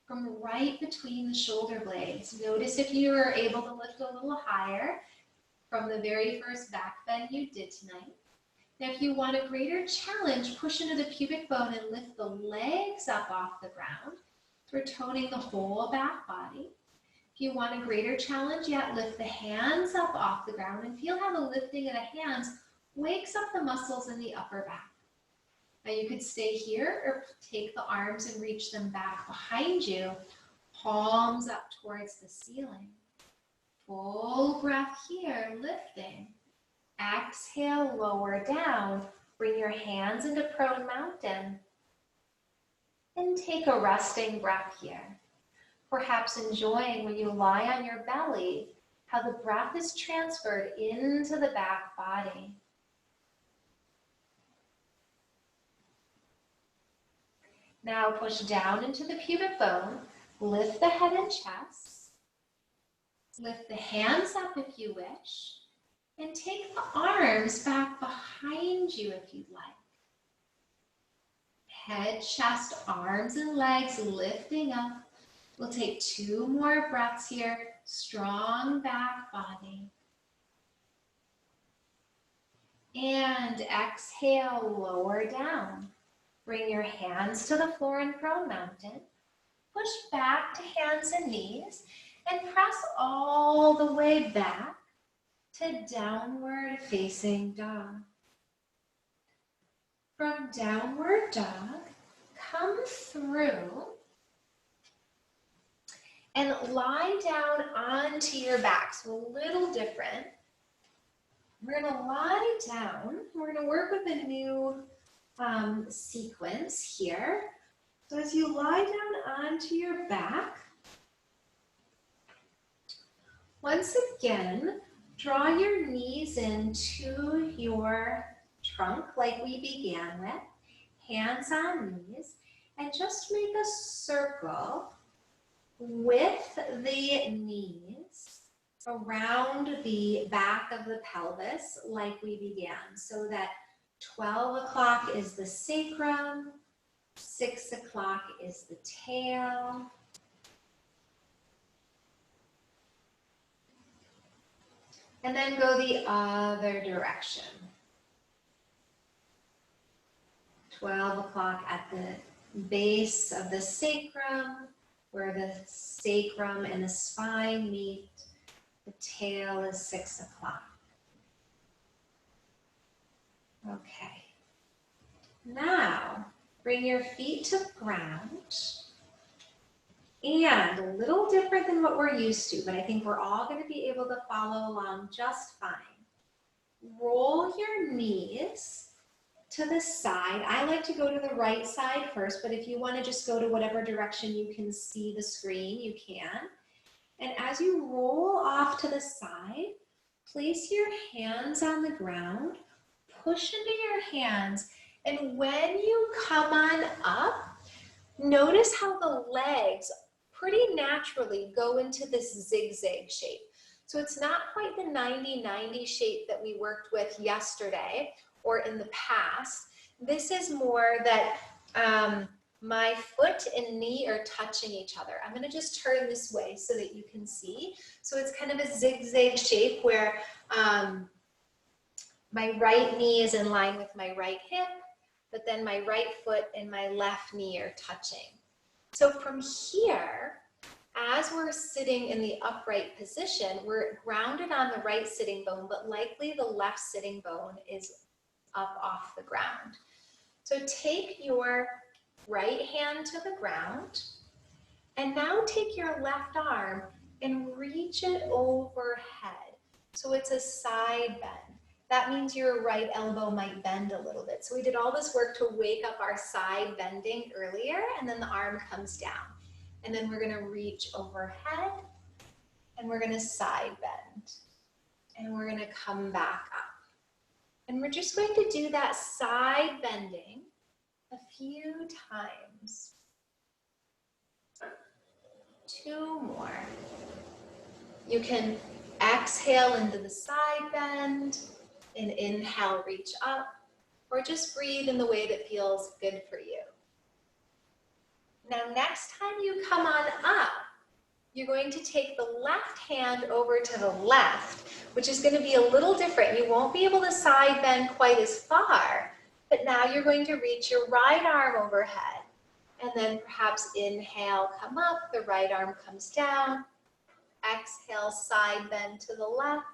from right between the shoulder blades. Notice if you are able to lift a little higher from the very first back bend you did tonight. Now if you want a greater challenge, push into the pubic bone and lift the legs up off the ground. We're toning the whole back body. If you want a greater challenge yet, lift the hands up off the ground and feel how the lifting of the hands wakes up the muscles in the upper back. Now you could stay here or take the arms and reach them back behind you, palms up towards the ceiling. Full breath here, lifting. Exhale, lower down. Bring your hands into prone mountain. And take a resting breath here. Perhaps enjoying when you lie on your belly, how the breath is transferred into the back body. Now push down into the pubic bone, lift the head and chest, lift the hands up if you wish, and take the arms back behind you if you'd like. Head, chest, arms, and legs lifting up. We'll take 2 more breaths here. Strong back body. And exhale, lower down. Bring your hands to the floor in prone mountain. Push back to hands and knees and press all the way back to downward facing dog. From downward dog, come through and lie down onto your back. So a little different. We're gonna lie down. We're gonna work with a new sequence here. So as you lie down onto your back, once again, draw your knees into your trunk like we began with, hands on knees, and just make a circle with the knees around the back of the pelvis like we began, so that 12 o'clock is the sacrum, 6 o'clock is the tail, and then go the other direction. 12 o'clock at the base of the sacrum, where the sacrum and the spine meet. The tail is 6 o'clock. Okay. Now, bring your feet to the ground. And a little different than what we're used to, but I think we're all going to be able to follow along just fine. Roll your knees to the side. I like to go to the right side first, but if you want to just go to whatever direction you can see the screen, you can. And as you roll off to the side, place your hands on the ground, push into your hands, and when you come on up, notice how the legs pretty naturally go into this zigzag shape. So it's not quite the 90-90 shape that we worked with yesterday or in the past. This is more that my foot and knee are touching each other. I'm gonna just turn this way so that you can see. So it's kind of a zigzag shape where my right knee is in line with my right hip, but then my right foot and my left knee are touching. So from here, as we're sitting in the upright position, we're grounded on the right sitting bone, but likely the left sitting bone is up off the ground. So take your right hand to the ground, and now take your left arm and reach it overhead. So it's a side bend. That means your right elbow might bend a little bit. So we did all this work to wake up our side bending earlier, and then the arm comes down. And then we're gonna reach overhead, and we're gonna side bend. And we're gonna come back up. And we're just going to do that side bending a few times. 2 more. You can exhale into the side bend and inhale, reach up, or just breathe in the way that feels good for you. Now, next time you come on up, you're going to take the left hand over to the left, which is going to be a little different. You won't be able to side bend quite as far, but now you're going to reach your right arm overhead. And then perhaps inhale, come up, the right arm comes down. Exhale, side bend to the left,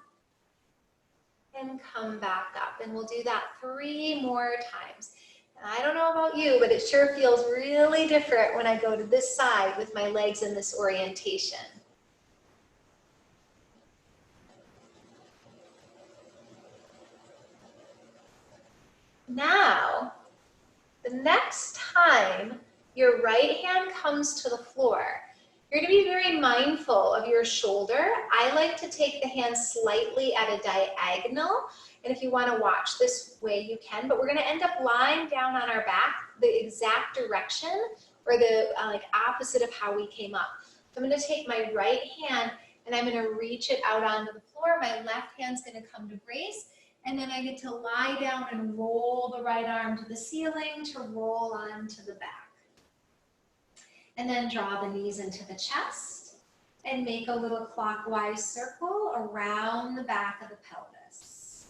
and come back up. And we'll do that 3 more times. I don't know about you, but it sure feels really different when I go to this side with my legs in this orientation. next time your right hand comes to the floor, you're going to be very mindful of your shoulder. I like to take the hand slightly at a diagonal, and if you want to watch this way, you can, but we're going to end up lying down on our back the exact direction or the like opposite of how we came up. So I'm going to take my right hand and I'm going to reach it out onto the floor. My left hand's going to come to brace, and then I get to lie down and roll the right arm to the ceiling to roll onto the back. And then draw the knees into the chest and make a little clockwise circle around the back of the pelvis.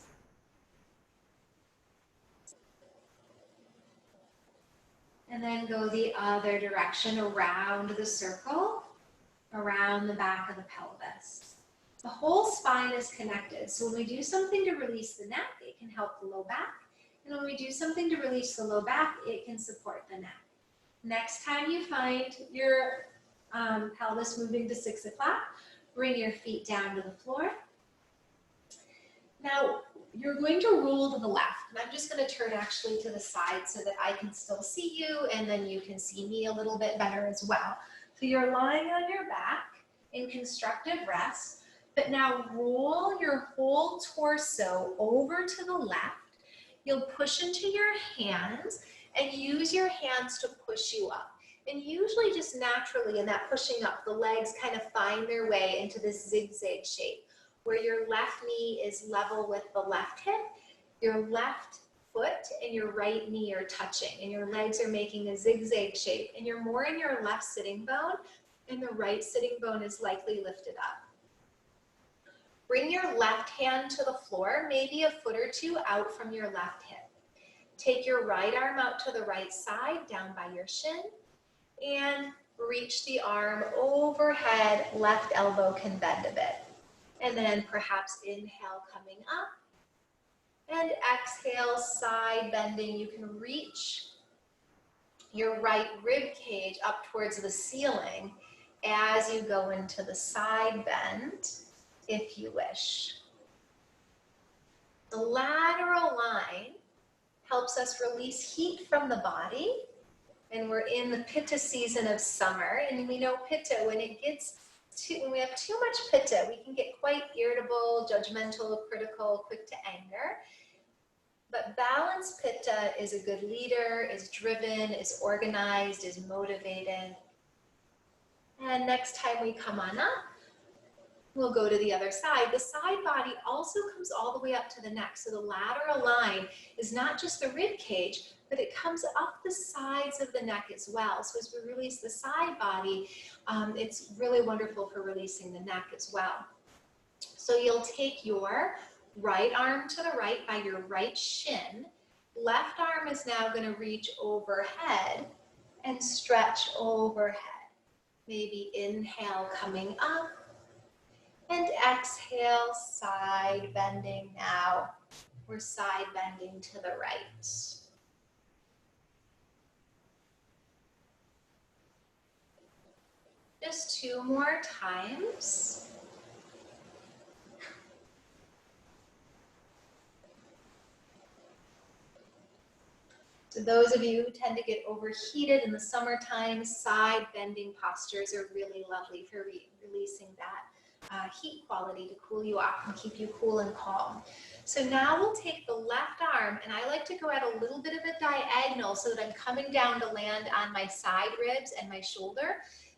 And then go the other direction around the circle, around the back of the pelvis. The whole spine is connected. So when we do something to release the neck, it can help the low back. And when we do something to release the low back, it can support the neck. Next time you find your pelvis moving to 6 o'clock, bring your feet down to the floor. Now, you're going to roll to the left, and I'm just going to turn actually to the side so that I can still see you, and then you can see me a little bit better as well. So you're lying on your back in constructive rest, but now roll your whole torso over to the left. You'll push into your hands and use your hands to push you up. And usually just naturally in that pushing up, the legs kind of find their way into this zigzag shape where your left knee is level with the left hip, your left foot and your right knee are touching, and your legs are making a zigzag shape, and you're more in your left sitting bone, and the right sitting bone is likely lifted up. Bring your left hand to the floor, maybe a foot or two out from your left hip. Take your right arm out to the right side, down by your shin, and reach the arm overhead. Left elbow can bend a bit. And then perhaps inhale coming up. And exhale, side bending. You can reach your right rib cage up towards the ceiling as you go into the side bend, if you wish. The lateral line helps us release heat from the body, and we're in the pitta season of summer, and we know pitta, when we have too much pitta, we can get quite irritable, judgmental, critical, quick to anger. But balanced pitta is a good leader, is driven, is organized, is motivated. And next time we come on up, we'll go to the other side. The side body also comes all the way up to the neck. So the lateral line is not just the rib cage, but it comes up the sides of the neck as well. So as we release the side body, it's really wonderful for releasing the neck as well. So you'll take your right arm to the right by your right shin. Left arm is now going to reach overhead and stretch overhead. Maybe inhale coming up. And exhale, side bending now. We're side bending to the right. Just 2 more times. So those of you who tend to get overheated in the summertime, side bending postures are really lovely for releasing that heat quality to cool you off and keep you cool and calm. So now we'll take the left arm, and I like to go at a little bit of a diagonal so that I'm coming down to land on my side ribs and my shoulder.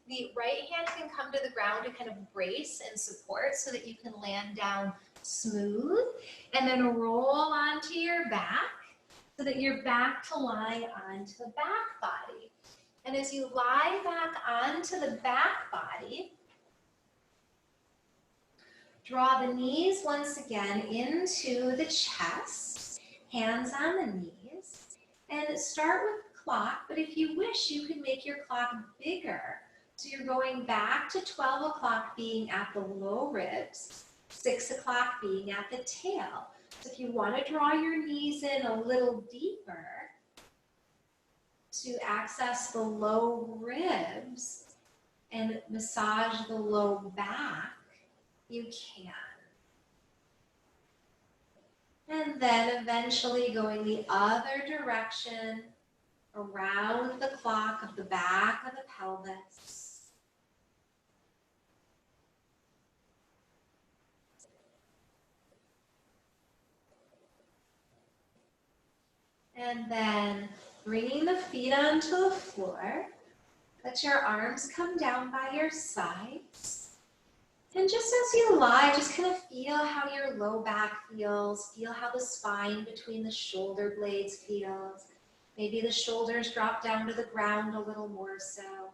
The right hand can come to the ground to kind of brace and support so that you can land down smooth, and then roll onto your back so that you're back to lie onto the back body. And as you lie back onto the back body, draw the knees once again into the chest, hands on the knees, and start with the clock, but if you wish, you can make your clock bigger. So you're going back to 12 o'clock being at the low ribs, 6 o'clock being at the tail. So if you want to draw your knees in a little deeper to access the low ribs and massage the low back, you can. And then eventually going the other direction, around the clock of the back of the pelvis. And then bringing the feet onto the floor, let your arms come down by your sides. And just as you lie, just kind of feel how your low back feels. Feel how the spine between the shoulder blades feels. Maybe the shoulders drop down to the ground a little more so.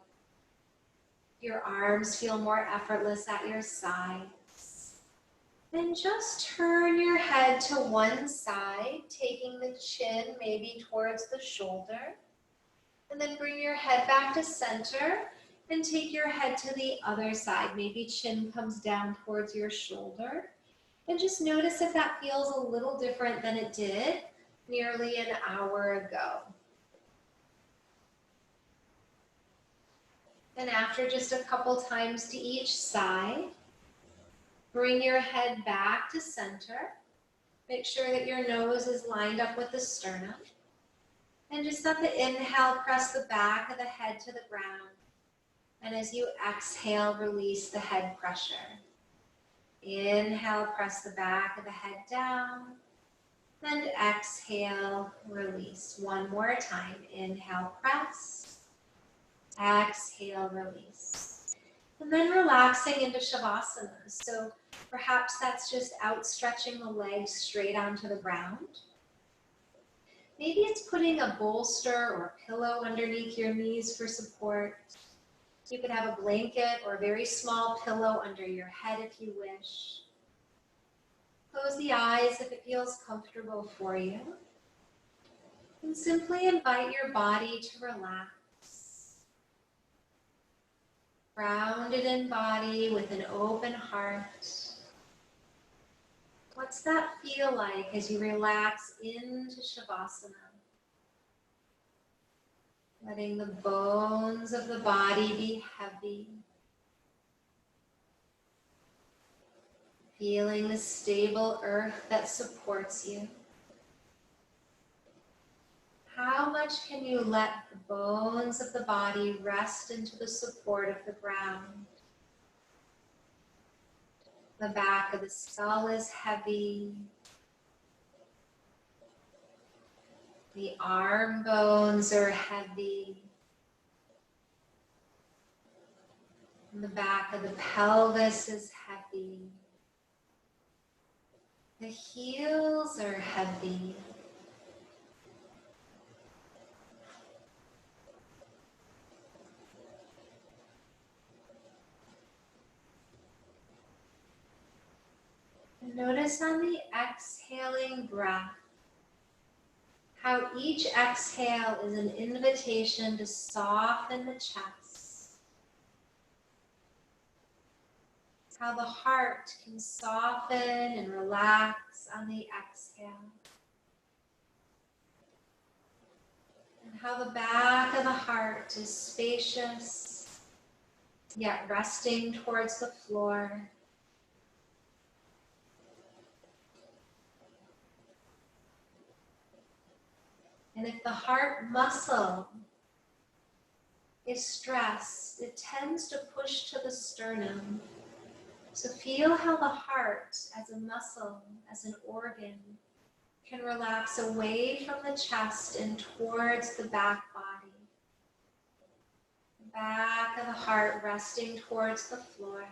Your arms feel more effortless at your sides. Then just turn your head to one side, taking the chin maybe towards the shoulder. And then bring your head back to center and take your head to the other side. Maybe chin comes down towards your shoulder. And just notice if that feels a little different than it did nearly an hour ago. And after just a couple times to each side, bring your head back to center. Make sure that your nose is lined up with the sternum. And just let the inhale press the back of the head to the ground. And as you exhale, release the head pressure. Inhale, press the back of the head down. And exhale, release. One more time. Inhale, press. Exhale, release. And then relaxing into Shavasana. So perhaps that's just outstretching the legs straight onto the ground. Maybe it's putting a bolster or pillow underneath your knees for support. You could have a blanket or a very small pillow under your head if you wish. Close the eyes if it feels comfortable for you. And simply invite your body to relax. Grounded in body with an open heart. What's that feel like as you relax into Shavasana? Letting the bones of the body be heavy. Feeling the stable earth that supports you. How much can you let the bones of the body rest into the support of the ground? The back of the skull is heavy. The arm bones are heavy. And the back of the pelvis is heavy. The heels are heavy. And notice on the exhaling breath how each exhale is an invitation to soften the chest. How the heart can soften and relax on the exhale. And how the back of the heart is spacious, yet resting towards the floor. And if the heart muscle is stressed, it tends to push to the sternum. So feel how the heart, as a muscle, as an organ, can relax away from the chest and towards the back body. The back of the heart resting towards the floor.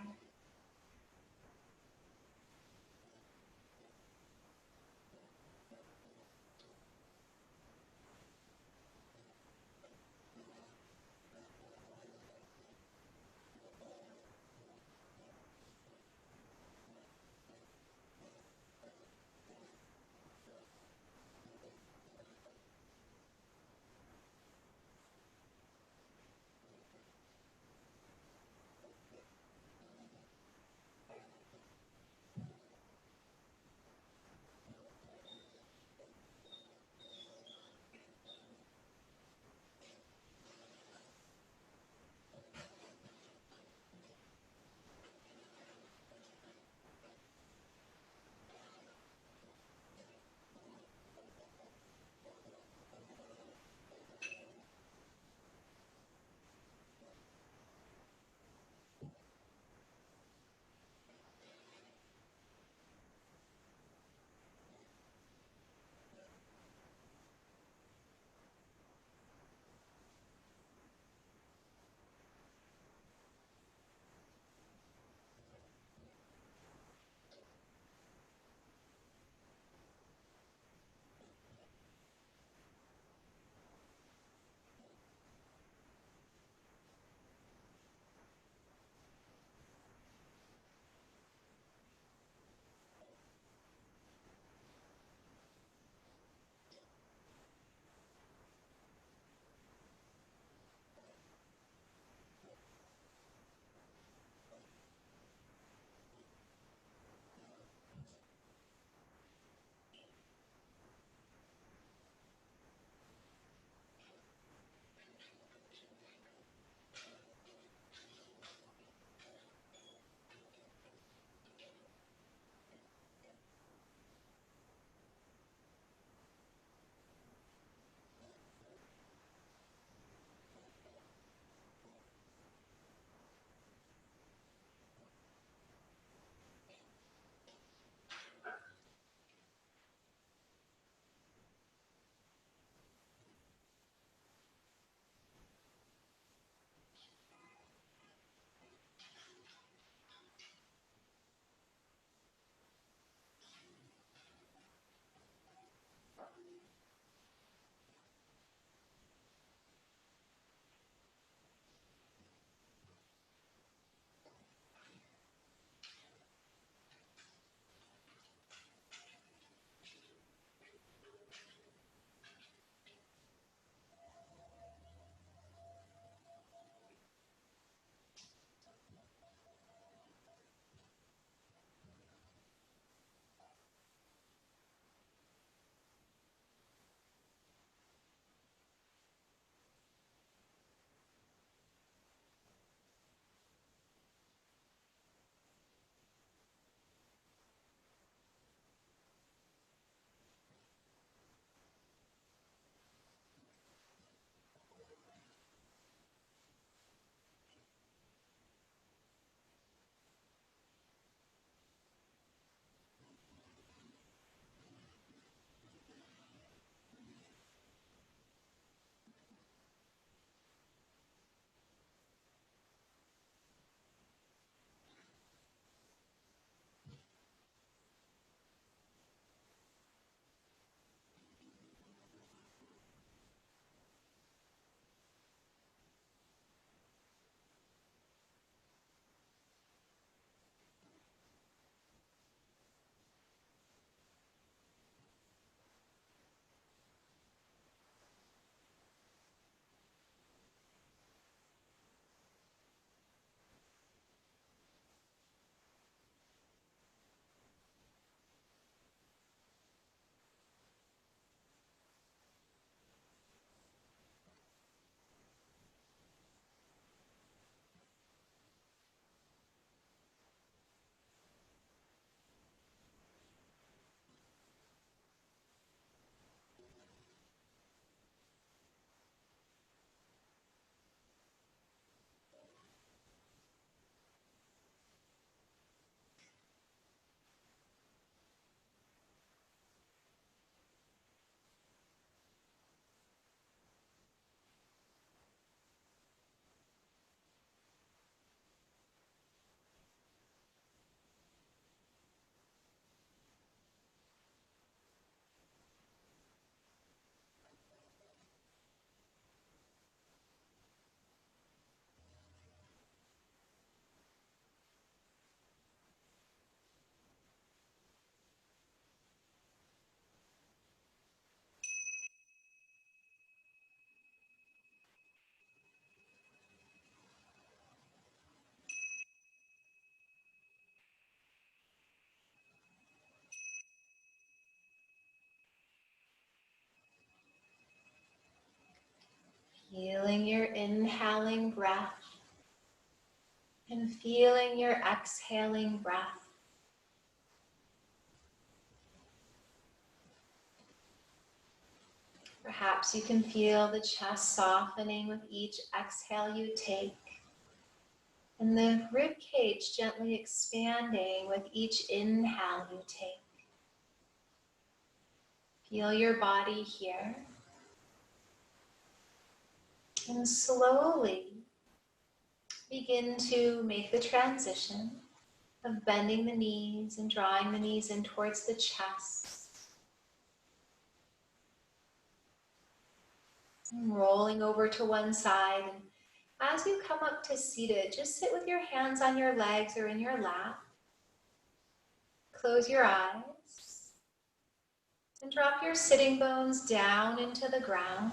Feeling your inhaling breath and feeling your exhaling breath. Perhaps you can feel the chest softening with each exhale you take, and the rib cage gently expanding with each inhale you take. Feel your body here, and slowly begin to make the transition of bending the knees and drawing the knees in towards the chest. And rolling over to one side. And as you come up to seated, just sit with your hands on your legs or in your lap. Close your eyes and drop your sitting bones down into the ground.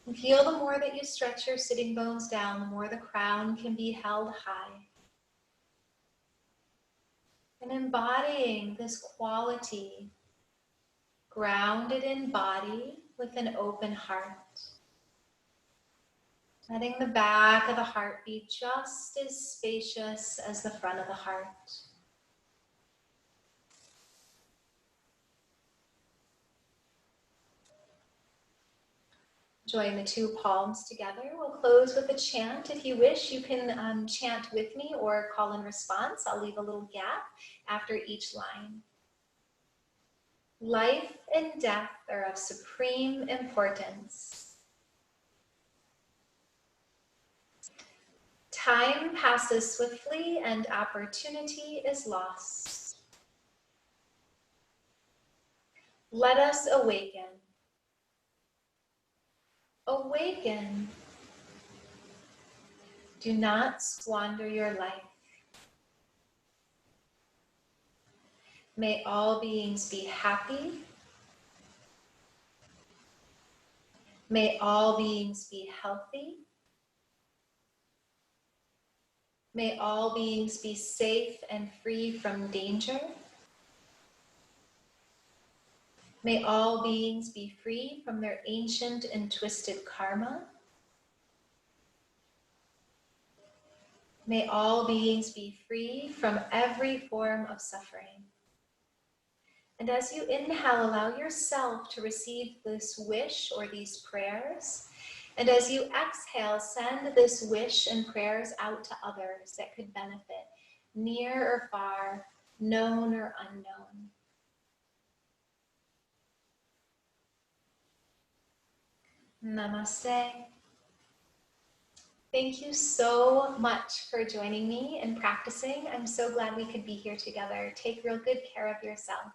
And feel the more that you stretch your sitting bones down, the more the crown can be held high. And embodying this quality, grounded in body with an open heart. Letting the back of the heart be just as spacious as the front of the heart. Join the two palms together. We'll close with a chant. If you wish, you can chant with me or call in response. I'll leave a little gap after each line. Life and death are of supreme importance. Time passes swiftly and opportunity is lost. Let us awaken. Awaken. Do not squander your life. May all beings be happy. May all beings be healthy. May all beings be safe and free from danger. May all beings be free from their ancient and twisted karma. May all beings be free from every form of suffering. And as you inhale, allow yourself to receive this wish or these prayers. And as you exhale, send this wish and prayers out to others that could benefit, near or far, known or unknown. Namaste. Thank you so much for joining me and practicing. I'm so glad we could be here together. Take real good care of yourself.